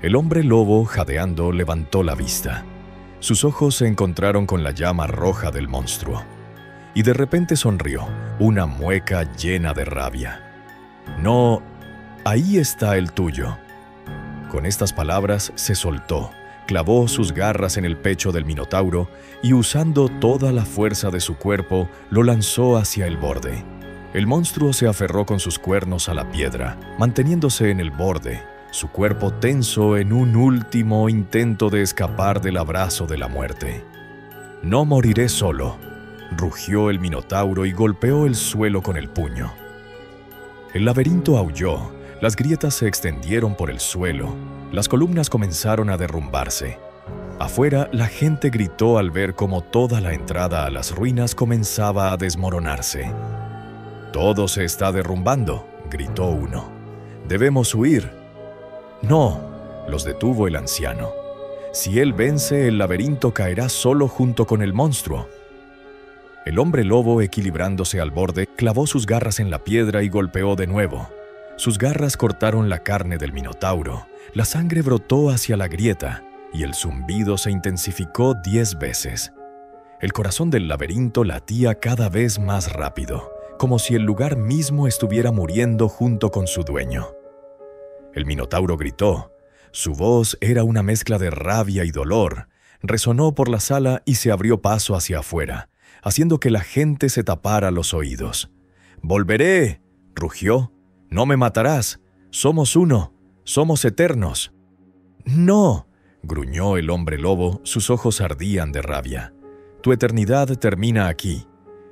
El hombre lobo, jadeando, levantó la vista. Sus ojos se encontraron con la llama roja del monstruo. Y de repente sonrió, una mueca llena de rabia. «No, ahí está el tuyo». Con estas palabras se soltó, clavó sus garras en el pecho del Minotauro y usando toda la fuerza de su cuerpo, lo lanzó hacia el borde. El monstruo se aferró con sus cuernos a la piedra, manteniéndose en el borde, su cuerpo tenso en un último intento de escapar del abrazo de la muerte. «No moriré solo», rugió el Minotauro y golpeó el suelo con el puño. El laberinto aulló, las grietas se extendieron por el suelo, las columnas comenzaron a derrumbarse. Afuera, la gente gritó al ver cómo toda la entrada a las ruinas comenzaba a desmoronarse. «Todo se está derrumbando», gritó uno. «Debemos huir». «No», los detuvo el anciano. «Si él vence, el laberinto caerá solo junto con el monstruo». El hombre lobo, equilibrándose al borde, clavó sus garras en la piedra y golpeó de nuevo. Sus garras cortaron la carne del Minotauro, la sangre brotó hacia la grieta y el zumbido se intensificó 10 veces. El corazón del laberinto latía cada vez más rápido, como si el lugar mismo estuviera muriendo junto con su dueño. El Minotauro gritó. Su voz era una mezcla de rabia y dolor. Resonó por la sala y se abrió paso hacia afuera, haciendo que la gente se tapara los oídos. «¡Volveré!», rugió. «¡No me matarás! Somos uno, somos eternos». «¡No!», gruñó el hombre lobo, sus ojos ardían de rabia. «Tu eternidad termina aquí»,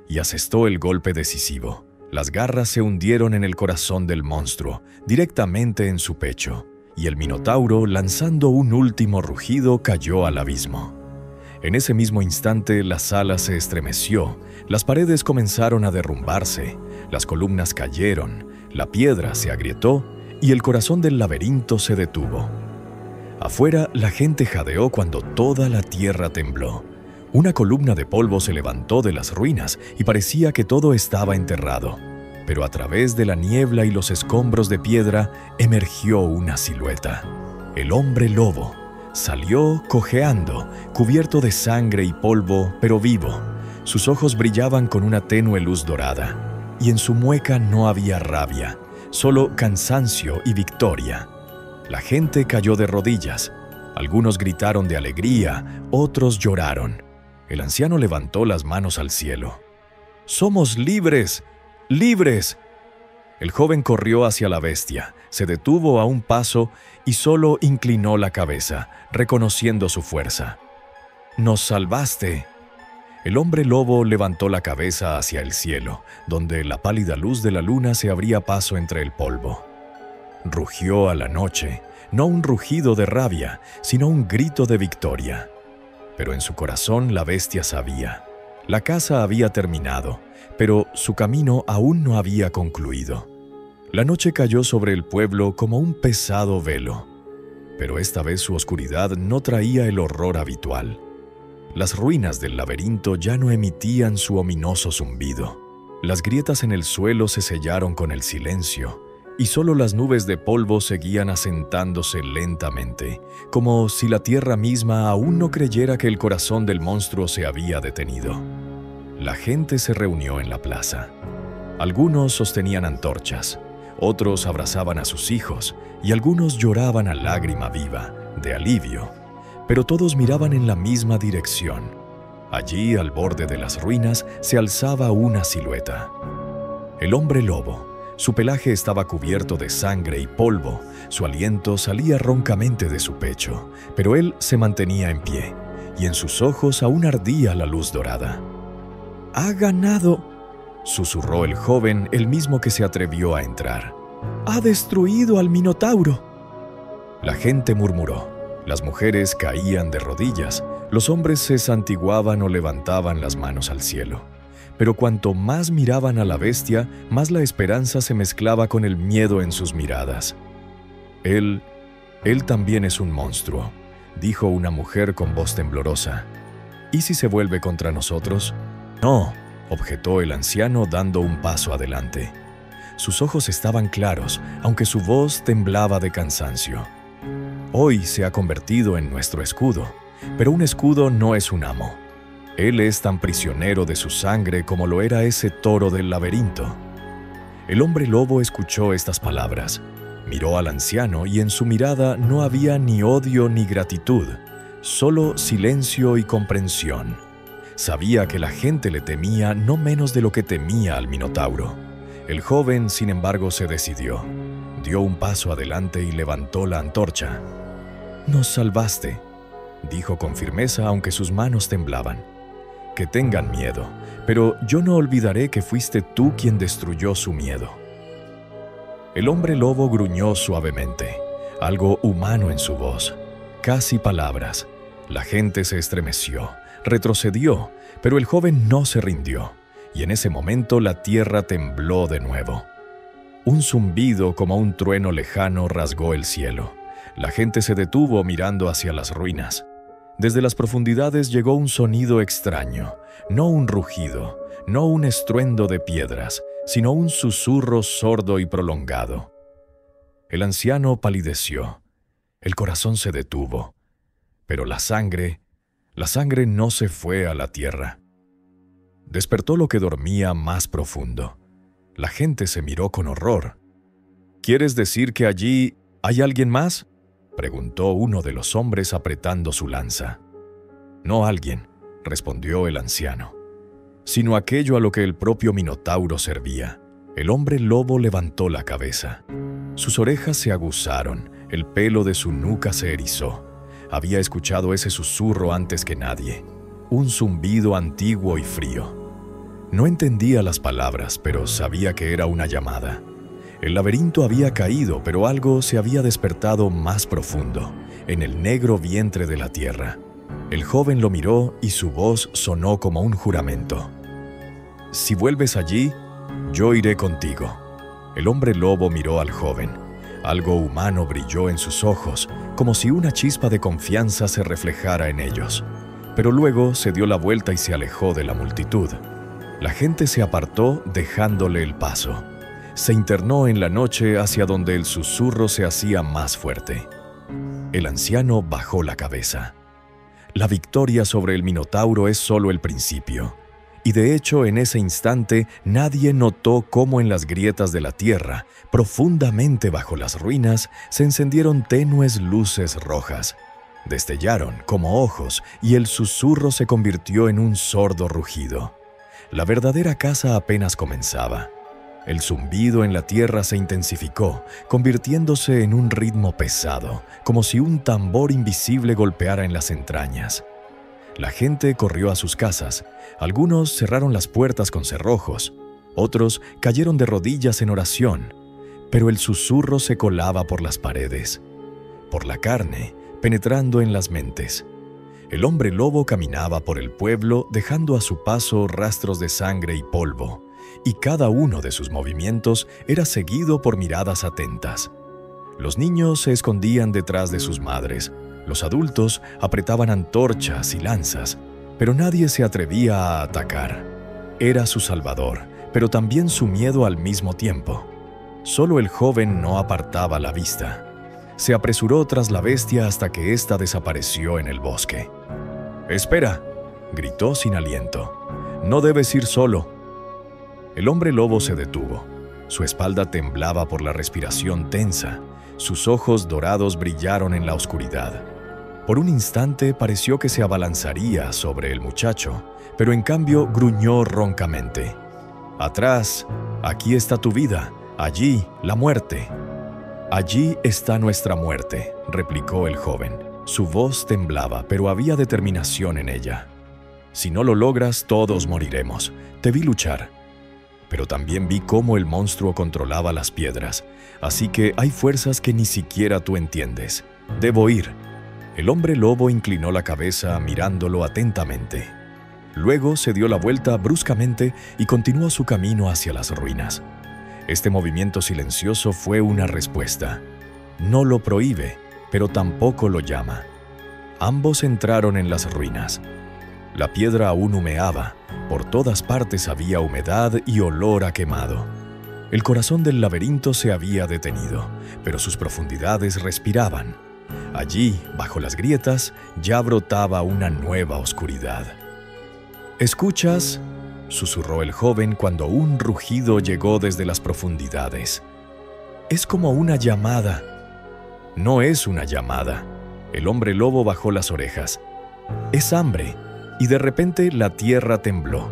y asestó el golpe decisivo. Las garras se hundieron en el corazón del monstruo, directamente en su pecho, y el Minotauro, lanzando un último rugido, cayó al abismo. En ese mismo instante, la sala se estremeció, las paredes comenzaron a derrumbarse, las columnas cayeron, la piedra se agrietó y el corazón del laberinto se detuvo. Afuera, la gente jadeó cuando toda la tierra tembló. Una columna de polvo se levantó de las ruinas y parecía que todo estaba enterrado. Pero a través de la niebla y los escombros de piedra emergió una silueta. El hombre lobo. Salió cojeando, cubierto de sangre y polvo, pero vivo. Sus ojos brillaban con una tenue luz dorada, y en su mueca no había rabia, solo cansancio y victoria. La gente cayó de rodillas. Algunos gritaron de alegría, otros lloraron. El anciano levantó las manos al cielo. «¡Somos libres! ¡Libres!». El joven corrió hacia la bestia, se detuvo a un paso y solo inclinó la cabeza, reconociendo su fuerza. «¡Nos salvaste!». El hombre lobo levantó la cabeza hacia el cielo, donde la pálida luz de la luna se abría paso entre el polvo. Rugió a la noche, no un rugido de rabia, sino un grito de victoria. Pero en su corazón la bestia sabía. La caza había terminado, pero su camino aún no había concluido. La noche cayó sobre el pueblo como un pesado velo, pero esta vez su oscuridad no traía el horror habitual. Las ruinas del laberinto ya no emitían su ominoso zumbido. Las grietas en el suelo se sellaron con el silencio, y solo las nubes de polvo seguían asentándose lentamente, como si la tierra misma aún no creyera que el corazón del monstruo se había detenido. La gente se reunió en la plaza. Algunos sostenían antorchas, otros abrazaban a sus hijos y algunos lloraban a lágrima viva, de alivio, pero todos miraban en la misma dirección. Allí, al borde de las ruinas, se alzaba una silueta. El hombre lobo. Su pelaje estaba cubierto de sangre y polvo, su aliento salía roncamente de su pecho, pero él se mantenía en pie, y en sus ojos aún ardía la luz dorada. «¡Ha ganado!», susurró el joven, el mismo que se atrevió a entrar. «¡Ha destruido al Minotauro!». La gente murmuró, las mujeres caían de rodillas, los hombres se santiguaban o levantaban las manos al cielo. Pero cuanto más miraban a la bestia, más la esperanza se mezclaba con el miedo en sus miradas. Él también es un monstruo», dijo una mujer con voz temblorosa. «¿Y si se vuelve contra nosotros?». «No», objetó el anciano dando un paso adelante. Sus ojos estaban claros, aunque su voz temblaba de cansancio. «Hoy se ha convertido en nuestro escudo, pero un escudo no es un amo. Él es tan prisionero de su sangre como lo era ese toro del laberinto». El hombre lobo escuchó estas palabras, miró al anciano y en su mirada no había ni odio ni gratitud, solo silencio y comprensión. Sabía que la gente le temía no menos de lo que temía al Minotauro. El joven, sin embargo, se decidió. Dio un paso adelante y levantó la antorcha. «Nos salvaste», dijo con firmeza, aunque sus manos temblaban. «Que tengan miedo, pero yo no olvidaré que fuiste tú quien destruyó su miedo». El hombre lobo gruñó suavemente, algo humano en su voz, casi palabras. La gente se estremeció, retrocedió, pero el joven no se rindió, y en ese momento la tierra tembló de nuevo. Un zumbido como un trueno lejano rasgó el cielo. La gente se detuvo mirando hacia las ruinas. Desde las profundidades llegó un sonido extraño, no un rugido, no un estruendo de piedras, sino un susurro sordo y prolongado. El anciano palideció, el corazón se detuvo, pero la sangre no se fue a la tierra. Despertó lo que dormía más profundo. La gente se miró con horror. «¿Quieres decir que allí hay alguien más?», preguntó uno de los hombres apretando su lanza. «No alguien», respondió el anciano, «sino aquello a lo que el propio Minotauro servía». El hombre lobo levantó la cabeza. Sus orejas se aguzaron, el pelo de su nuca se erizó. Había escuchado ese susurro antes que nadie, un zumbido antiguo y frío. No entendía las palabras, pero sabía que era una llamada. El laberinto había caído, pero algo se había despertado más profundo, en el negro vientre de la tierra. El joven lo miró y su voz sonó como un juramento. «Si vuelves allí, yo iré contigo». El hombre lobo miró al joven. Algo humano brilló en sus ojos, como si una chispa de confianza se reflejara en ellos. Pero luego se dio la vuelta y se alejó de la multitud. La gente se apartó dejándole el paso. Se internó en la noche hacia donde el susurro se hacía más fuerte. El anciano bajó la cabeza. La victoria sobre el Minotauro es solo el principio. Y de hecho, en ese instante, nadie notó cómo en las grietas de la tierra, profundamente bajo las ruinas, se encendieron tenues luces rojas. Destellaron como ojos y el susurro se convirtió en un sordo rugido. La verdadera caza apenas comenzaba. El zumbido en la tierra se intensificó, convirtiéndose en un ritmo pesado, como si un tambor invisible golpeara en las entrañas. La gente corrió a sus casas. Algunos cerraron las puertas con cerrojos, otros cayeron de rodillas en oración, pero el susurro se colaba por las paredes, por la carne, penetrando en las mentes. El hombre lobo caminaba por el pueblo, dejando a su paso rastros de sangre y polvo, y cada uno de sus movimientos era seguido por miradas atentas. Los niños se escondían detrás de sus madres, los adultos apretaban antorchas y lanzas, pero nadie se atrevía a atacar. Era su salvador, pero también su miedo al mismo tiempo. Solo el joven no apartaba la vista. Se apresuró tras la bestia hasta que ésta desapareció en el bosque. «¡Espera!», gritó sin aliento. «No debes ir solo». El hombre lobo se detuvo. Su espalda temblaba por la respiración tensa. Sus ojos dorados brillaron en la oscuridad. Por un instante pareció que se abalanzaría sobre el muchacho, pero en cambio gruñó roncamente. «Atrás, aquí está tu vida, allí la muerte». «Allí está nuestra muerte», replicó el joven. Su voz temblaba, pero había determinación en ella. «Si no lo logras, todos moriremos. Te vi luchar, pero también vi cómo el monstruo controlaba las piedras, así que hay fuerzas que ni siquiera tú entiendes. Debo ir». El hombre lobo inclinó la cabeza mirándolo atentamente. Luego se dio la vuelta bruscamente y continuó su camino hacia las ruinas. Este movimiento silencioso fue una respuesta. No lo prohíbe, pero tampoco lo llama. Ambos entraron en las ruinas. La piedra aún humeaba. Por todas partes había humedad y olor a quemado. El corazón del laberinto se había detenido, pero sus profundidades respiraban. Allí, bajo las grietas, ya brotaba una nueva oscuridad. «¿Escuchas?», susurró el joven cuando un rugido llegó desde las profundidades. «Es como una llamada». «No es una llamada». El hombre lobo bajó las orejas. «Es hambre». Y de repente la tierra tembló.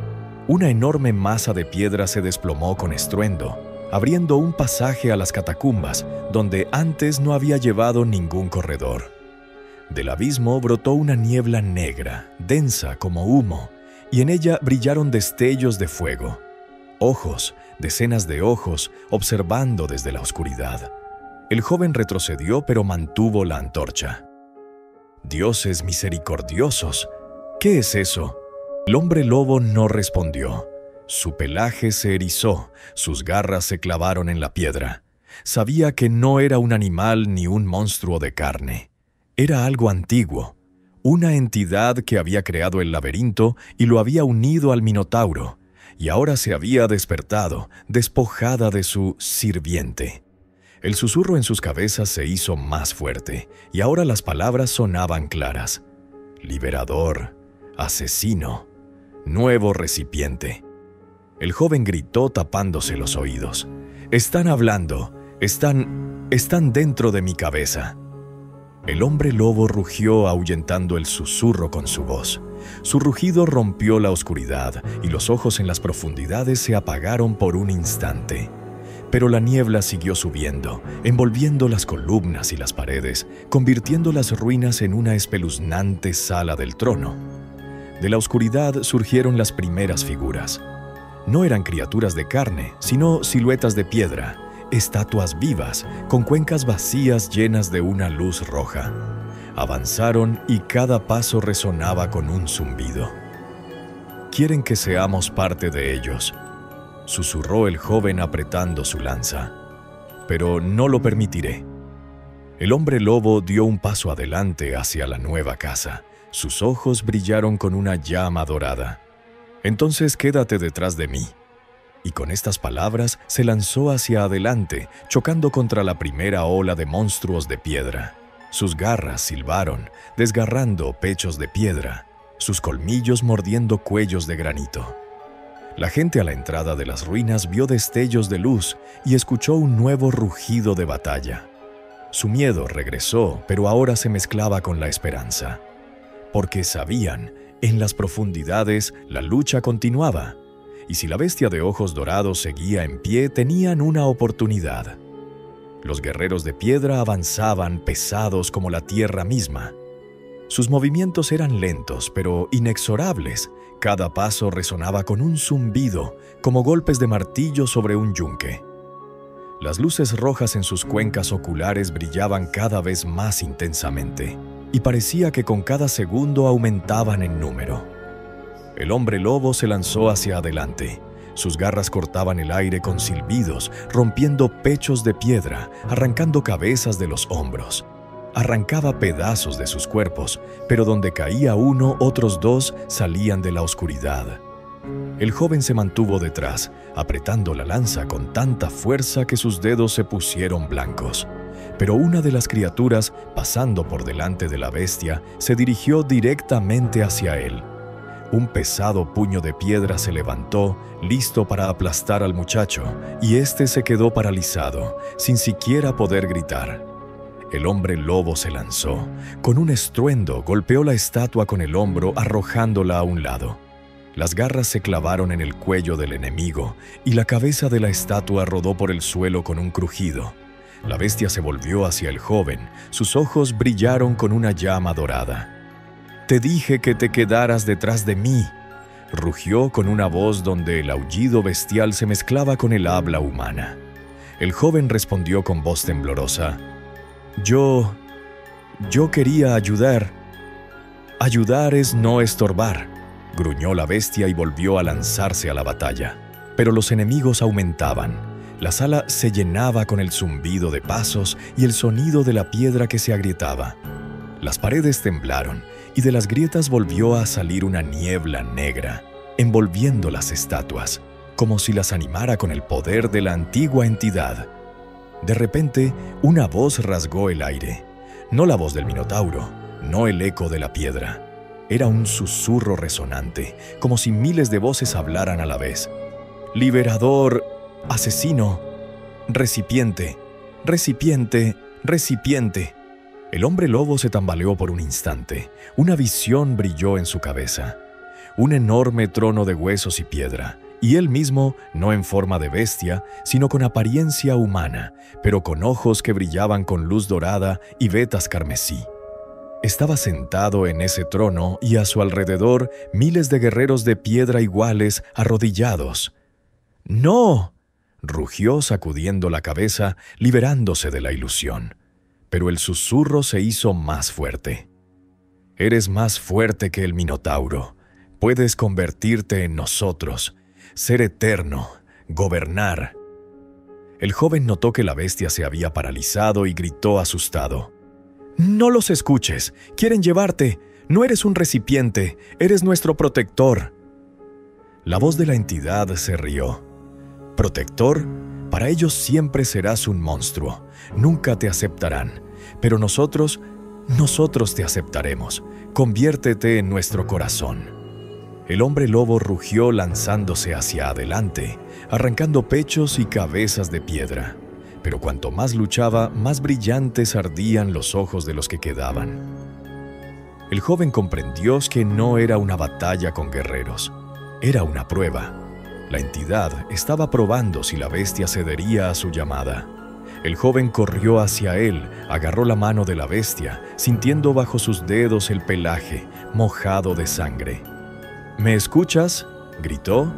Una enorme masa de piedra se desplomó con estruendo, abriendo un pasaje a las catacumbas, donde antes no había llevado ningún corredor. Del abismo brotó una niebla negra, densa como humo, y en ella brillaron destellos de fuego. Ojos, decenas de ojos, observando desde la oscuridad. El joven retrocedió, pero mantuvo la antorcha. «Dioses misericordiosos, ¿qué es eso?». El hombre lobo no respondió. Su pelaje se erizó, sus garras se clavaron en la piedra. Sabía que no era un animal ni un monstruo de carne. Era algo antiguo, una entidad que había creado el laberinto y lo había unido al Minotauro, y ahora se había despertado, despojada de su sirviente. El susurro en sus cabezas se hizo más fuerte, y ahora las palabras sonaban claras. Liberador, asesino, nuevo recipiente. El joven gritó tapándose los oídos. «Están hablando, están dentro de mi cabeza». El hombre lobo rugió ahuyentando el susurro con su voz. Su rugido rompió la oscuridad y los ojos en las profundidades se apagaron por un instante. Pero la niebla siguió subiendo, envolviendo las columnas y las paredes, convirtiendo las ruinas en una espeluznante sala del trono. De la oscuridad surgieron las primeras figuras. No eran criaturas de carne, sino siluetas de piedra, estatuas vivas, con cuencas vacías llenas de una luz roja. Avanzaron y cada paso resonaba con un zumbido. «Quieren que seamos parte de ellos», susurró el joven apretando su lanza. «Pero no lo permitiré». El hombre lobo dio un paso adelante hacia la nueva casa. Sus ojos brillaron con una llama dorada. «Entonces quédate detrás de mí». Y con estas palabras se lanzó hacia adelante, chocando contra la primera ola de monstruos de piedra. Sus garras silbaron, desgarrando pechos de piedra, sus colmillos mordiendo cuellos de granito. La gente a la entrada de las ruinas vio destellos de luz y escuchó un nuevo rugido de batalla. Su miedo regresó, pero ahora se mezclaba con la esperanza. Porque sabían, en las profundidades la lucha continuaba, y si la bestia de ojos dorados seguía en pie, tenían una oportunidad. Los guerreros de piedra avanzaban pesados como la tierra misma. Sus movimientos eran lentos, pero inexorables. Cada paso resonaba con un zumbido, como golpes de martillo sobre un yunque. Las luces rojas en sus cuencas oculares brillaban cada vez más intensamente, y parecía que con cada segundo aumentaban en número. El hombre lobo se lanzó hacia adelante. Sus garras cortaban el aire con silbidos, rompiendo pechos de piedra, arrancando cabezas de los hombros. Arrancaba pedazos de sus cuerpos, pero donde caía uno, otros dos salían de la oscuridad. El joven se mantuvo detrás, apretando la lanza con tanta fuerza que sus dedos se pusieron blancos. Pero una de las criaturas, pasando por delante de la bestia, se dirigió directamente hacia él. Un pesado puño de piedra se levantó, listo para aplastar al muchacho, y éste se quedó paralizado, sin siquiera poder gritar. El hombre lobo se lanzó. Con un estruendo golpeó la estatua con el hombro, arrojándola a un lado. Las garras se clavaron en el cuello del enemigo, y la cabeza de la estatua rodó por el suelo con un crujido. La bestia se volvió hacia el joven, sus ojos brillaron con una llama dorada. «Te dije que te quedaras detrás de mí», rugió con una voz donde el aullido bestial se mezclaba con el habla humana. El joven respondió con voz temblorosa: Yo quería ayudar. Ayudar es no estorbar», gruñó la bestia y volvió a lanzarse a la batalla. Pero los enemigos aumentaban. La sala se llenaba con el zumbido de pasos y el sonido de la piedra que se agrietaba. Las paredes temblaron y de las grietas volvió a salir una niebla negra, envolviendo las estatuas, como si las animara con el poder de la antigua entidad. De repente, una voz rasgó el aire. No la voz del Minotauro, no el eco de la piedra. Era un susurro resonante, como si miles de voces hablaran a la vez. «Liberador, asesino, recipiente, recipiente, recipiente». El hombre lobo se tambaleó por un instante. Una visión brilló en su cabeza. Un enorme trono de huesos y piedra, y él mismo, no en forma de bestia, sino con apariencia humana, pero con ojos que brillaban con luz dorada y vetas carmesí. Estaba sentado en ese trono y a su alrededor miles de guerreros de piedra iguales arrodillados. «¡No!», rugió sacudiendo la cabeza, liberándose de la ilusión. Pero el susurro se hizo más fuerte. «Eres más fuerte que el Minotauro. Puedes convertirte en nosotros, ser eterno, gobernar». El joven notó que la bestia se había paralizado y gritó asustado: «No los escuches, quieren llevarte. No eres un recipiente, eres nuestro protector». La voz de la entidad se rió. «¿Protector? Para ellos siempre serás un monstruo. Nunca te aceptarán. Pero nosotros te aceptaremos. Conviértete en nuestro corazón». El hombre lobo rugió lanzándose hacia adelante, arrancando pechos y cabezas de piedra. Pero cuanto más luchaba, más brillantes ardían los ojos de los que quedaban. El joven comprendió que no era una batalla con guerreros. Era una prueba. La entidad estaba probando si la bestia cedería a su llamada. El joven corrió hacia él, agarró la mano de la bestia, sintiendo bajo sus dedos el pelaje, mojado de sangre. «¿Me escuchas?», gritó.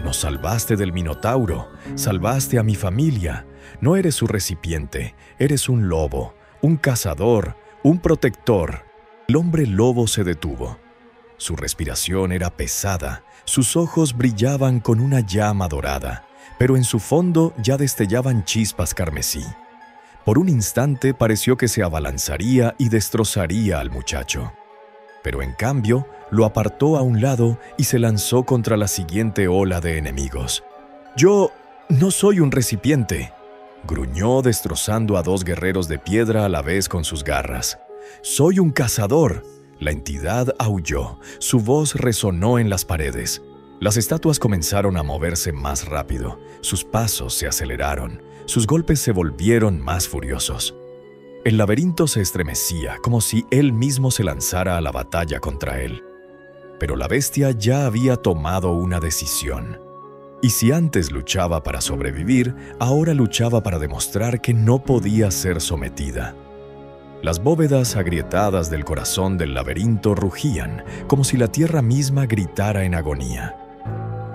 «Nos salvaste del Minotauro, salvaste a mi familia. No eres su recipiente, eres un lobo, un cazador, un protector». El hombre lobo se detuvo. Su respiración era pesada, sus ojos brillaban con una llama dorada, pero en su fondo ya destellaban chispas carmesí. Por un instante pareció que se abalanzaría y destrozaría al muchacho. Pero en cambio, lo apartó a un lado y se lanzó contra la siguiente ola de enemigos. «Yo no soy un recipiente», gruñó destrozando a dos guerreros de piedra a la vez con sus garras. «Soy un cazador». La entidad aulló, su voz resonó en las paredes. Las estatuas comenzaron a moverse más rápido, sus pasos se aceleraron, sus golpes se volvieron más furiosos. El laberinto se estremecía, como si él mismo se lanzara a la batalla contra él. Pero la bestia ya había tomado una decisión. Y si antes luchaba para sobrevivir, ahora luchaba para demostrar que no podía ser sometida. Las bóvedas agrietadas del corazón del laberinto rugían, como si la tierra misma gritara en agonía.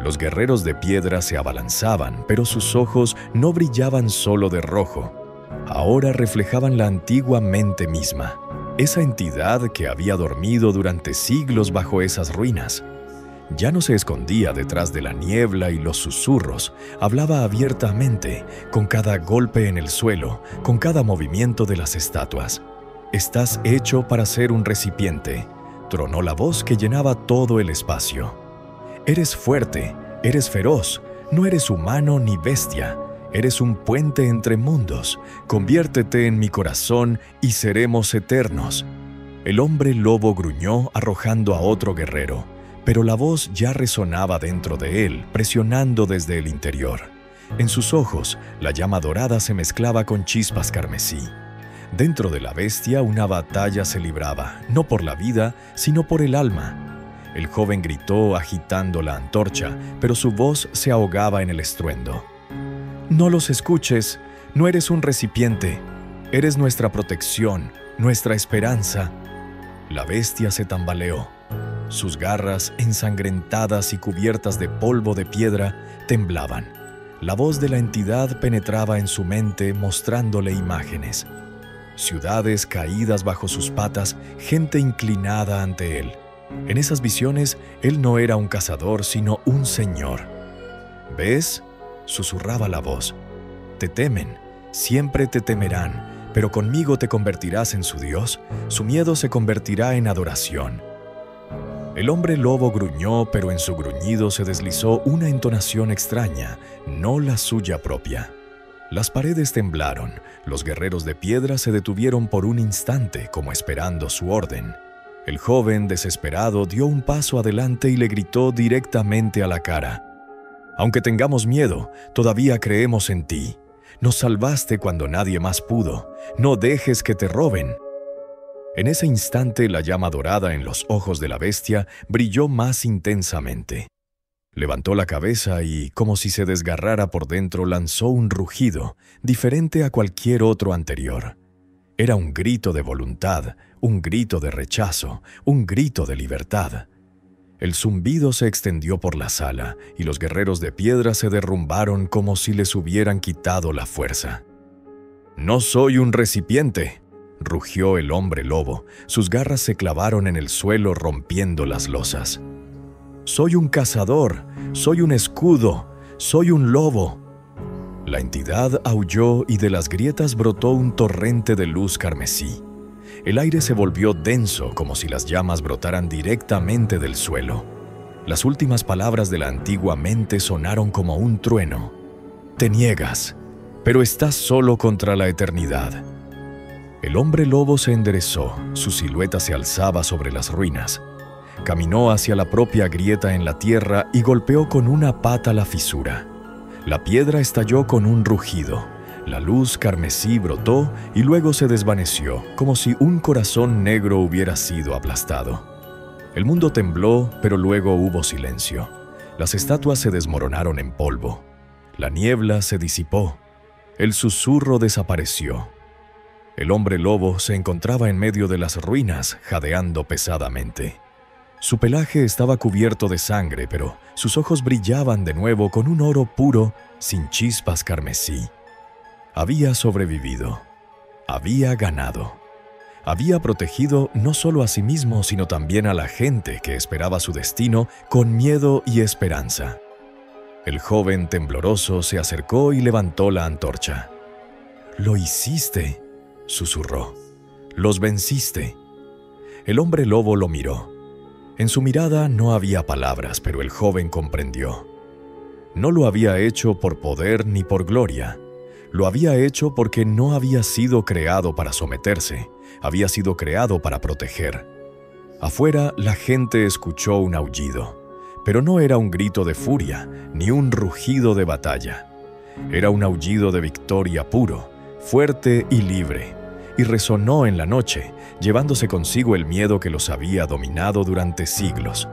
Los guerreros de piedra se abalanzaban, pero sus ojos no brillaban solo de rojo. Ahora reflejaban la antigua mente misma, esa entidad que había dormido durante siglos bajo esas ruinas. Ya no se escondía detrás de la niebla y los susurros, hablaba abiertamente, con cada golpe en el suelo, con cada movimiento de las estatuas. «Estás hecho para ser un recipiente», tronó la voz que llenaba todo el espacio. Eres fuerte, eres feroz, no eres humano ni bestia. Eres un puente entre mundos. Conviértete en mi corazón y seremos eternos». El hombre lobo gruñó arrojando a otro guerrero, pero la voz ya resonaba dentro de él, presionando desde el interior. En sus ojos, la llama dorada se mezclaba con chispas carmesí. Dentro de la bestia una batalla se libraba, no por la vida, sino por el alma. El joven gritó agitando la antorcha, pero su voz se ahogaba en el estruendo. «No los escuches, no eres un recipiente, eres nuestra protección, nuestra esperanza». La bestia se tambaleó. Sus garras, ensangrentadas y cubiertas de polvo de piedra, temblaban. La voz de la entidad penetraba en su mente, mostrándole imágenes. Ciudades caídas bajo sus patas, gente inclinada ante él. En esas visiones, él no era un cazador, sino un señor. «¿Ves?», susurraba la voz. «Te temen, siempre te temerán, pero conmigo te convertirás en su Dios, su miedo se convertirá en adoración». El hombre lobo gruñó, pero en su gruñido se deslizó una entonación extraña, no la suya propia. Las paredes temblaron, los guerreros de piedra se detuvieron por un instante, como esperando su orden. El joven, desesperado, dio un paso adelante y le gritó directamente a la cara: «Aunque tengamos miedo, todavía creemos en ti. Nos salvaste cuando nadie más pudo. No dejes que te roben». En ese instante, la llama dorada en los ojos de la bestia brilló más intensamente. Levantó la cabeza y, como si se desgarrara por dentro, lanzó un rugido, diferente a cualquier otro anterior. Era un grito de voluntad, un grito de rechazo, un grito de libertad. El zumbido se extendió por la sala y los guerreros de piedra se derrumbaron como si les hubieran quitado la fuerza. «No soy un recipiente», rugió el hombre lobo. Sus garras se clavaron en el suelo rompiendo las losas. «Soy un cazador, soy un escudo, soy un lobo». La entidad aulló y de las grietas brotó un torrente de luz carmesí. El aire se volvió denso, como si las llamas brotaran directamente del suelo. Las últimas palabras de la antigua mente sonaron como un trueno. «Te niegas, pero estás solo contra la eternidad». El hombre lobo se enderezó, su silueta se alzaba sobre las ruinas. Caminó hacia la propia grieta en la tierra y golpeó con una pata la fisura. La piedra estalló con un rugido. La luz carmesí brotó y luego se desvaneció, como si un corazón negro hubiera sido aplastado. El mundo tembló, pero luego hubo silencio. Las estatuas se desmoronaron en polvo. La niebla se disipó. El susurro desapareció. El hombre lobo se encontraba en medio de las ruinas, jadeando pesadamente. Su pelaje estaba cubierto de sangre, pero sus ojos brillaban de nuevo con un oro puro, sin chispas carmesí. Había sobrevivido. Había ganado. Había protegido no solo a sí mismo, sino también a la gente que esperaba su destino con miedo y esperanza. El joven tembloroso se acercó y levantó la antorcha. «Lo hiciste», susurró. «Los venciste». El hombre lobo lo miró. En su mirada no había palabras, pero el joven comprendió. No lo había hecho por poder ni por gloria. Lo había hecho porque no había sido creado para someterse, había sido creado para proteger. Afuera, la gente escuchó un aullido, pero no era un grito de furia, ni un rugido de batalla. Era un aullido de victoria puro, fuerte y libre, y resonó en la noche, llevándose consigo el miedo que los había dominado durante siglos.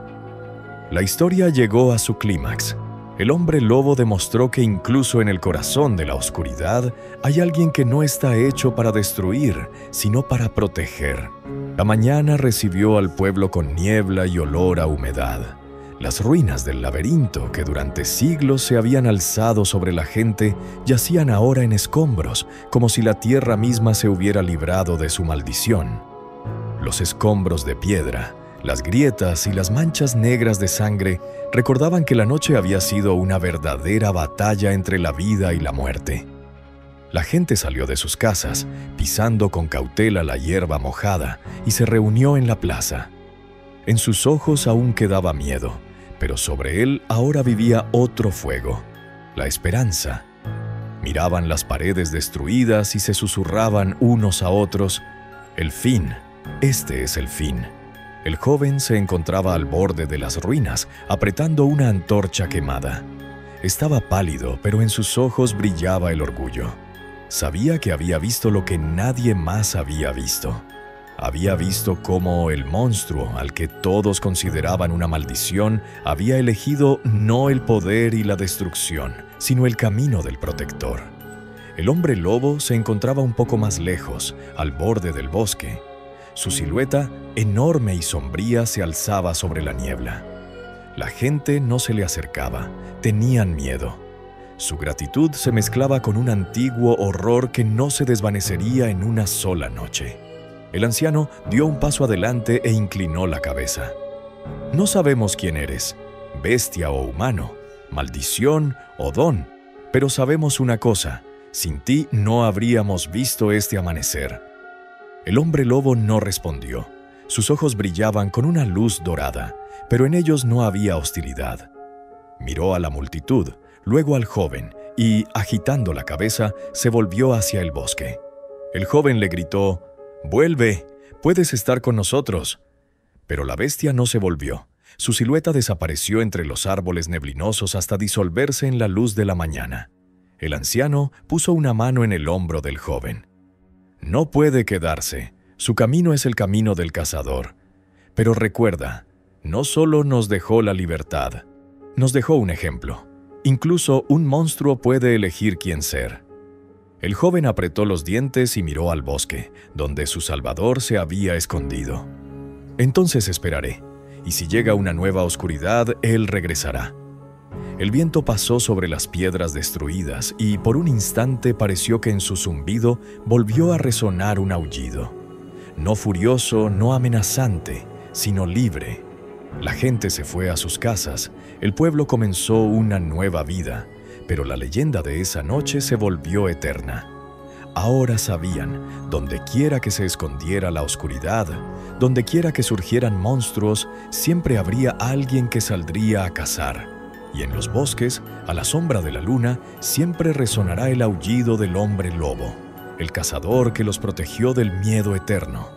La historia llegó a su clímax. El hombre lobo demostró que incluso en el corazón de la oscuridad hay alguien que no está hecho para destruir, sino para proteger. La mañana recibió al pueblo con niebla y olor a humedad. Las ruinas del laberinto que durante siglos se habían alzado sobre la gente yacían ahora en escombros, como si la tierra misma se hubiera librado de su maldición. Los escombros de piedra, las grietas y las manchas negras de sangre recordaban que la noche había sido una verdadera batalla entre la vida y la muerte. La gente salió de sus casas, pisando con cautela la hierba mojada, y se reunió en la plaza. En sus ojos aún quedaba miedo, Pero sobre él ahora vivía otro fuego, la esperanza. Miraban las paredes destruidas y se susurraban unos a otros: el fin, este es el fin. El joven se encontraba al borde de las ruinas, apretando una antorcha quemada. Estaba pálido, pero en sus ojos brillaba el orgullo. Sabía que había visto lo que nadie más había visto. Había visto cómo el monstruo, al que todos consideraban una maldición, había elegido no el poder y la destrucción, sino el camino del protector. El hombre lobo se encontraba un poco más lejos, al borde del bosque. Su silueta, enorme y sombría, se alzaba sobre la niebla. La gente no se le acercaba, tenían miedo. Su gratitud se mezclaba con un antiguo horror que no se desvanecería en una sola noche. El anciano dio un paso adelante e inclinó la cabeza. No sabemos quién eres, bestia o humano, maldición o don, pero sabemos una cosa: sin ti no habríamos visto este amanecer. El hombre lobo no respondió. Sus ojos brillaban con una luz dorada, pero en ellos no había hostilidad. Miró a la multitud, luego al joven, y, agitando la cabeza, se volvió hacia el bosque. El joven le gritó: «¡Vuelve! ¡Puedes estar con nosotros!». Pero la bestia no se volvió. Su silueta desapareció entre los árboles neblinosos hasta disolverse en la luz de la mañana. El anciano puso una mano en el hombro del joven. «No puede quedarse. Su camino es el camino del cazador. Pero recuerda, no solo nos dejó la libertad, nos dejó un ejemplo. Incluso un monstruo puede elegir quién ser». El joven apretó los dientes y miró al bosque, donde su salvador se había escondido. «Entonces esperaré, y si llega una nueva oscuridad, él regresará». El viento pasó sobre las piedras destruidas y por un instante pareció que en su zumbido volvió a resonar un aullido. No furioso, no amenazante, sino libre. La gente se fue a sus casas, el pueblo comenzó una nueva vida, pero la leyenda de esa noche se volvió eterna. Ahora sabían, donde quiera que se escondiera la oscuridad, donde quiera que surgieran monstruos, siempre habría alguien que saldría a cazar. Y en los bosques, a la sombra de la luna, siempre resonará el aullido del hombre lobo, el cazador que los protegió del miedo eterno.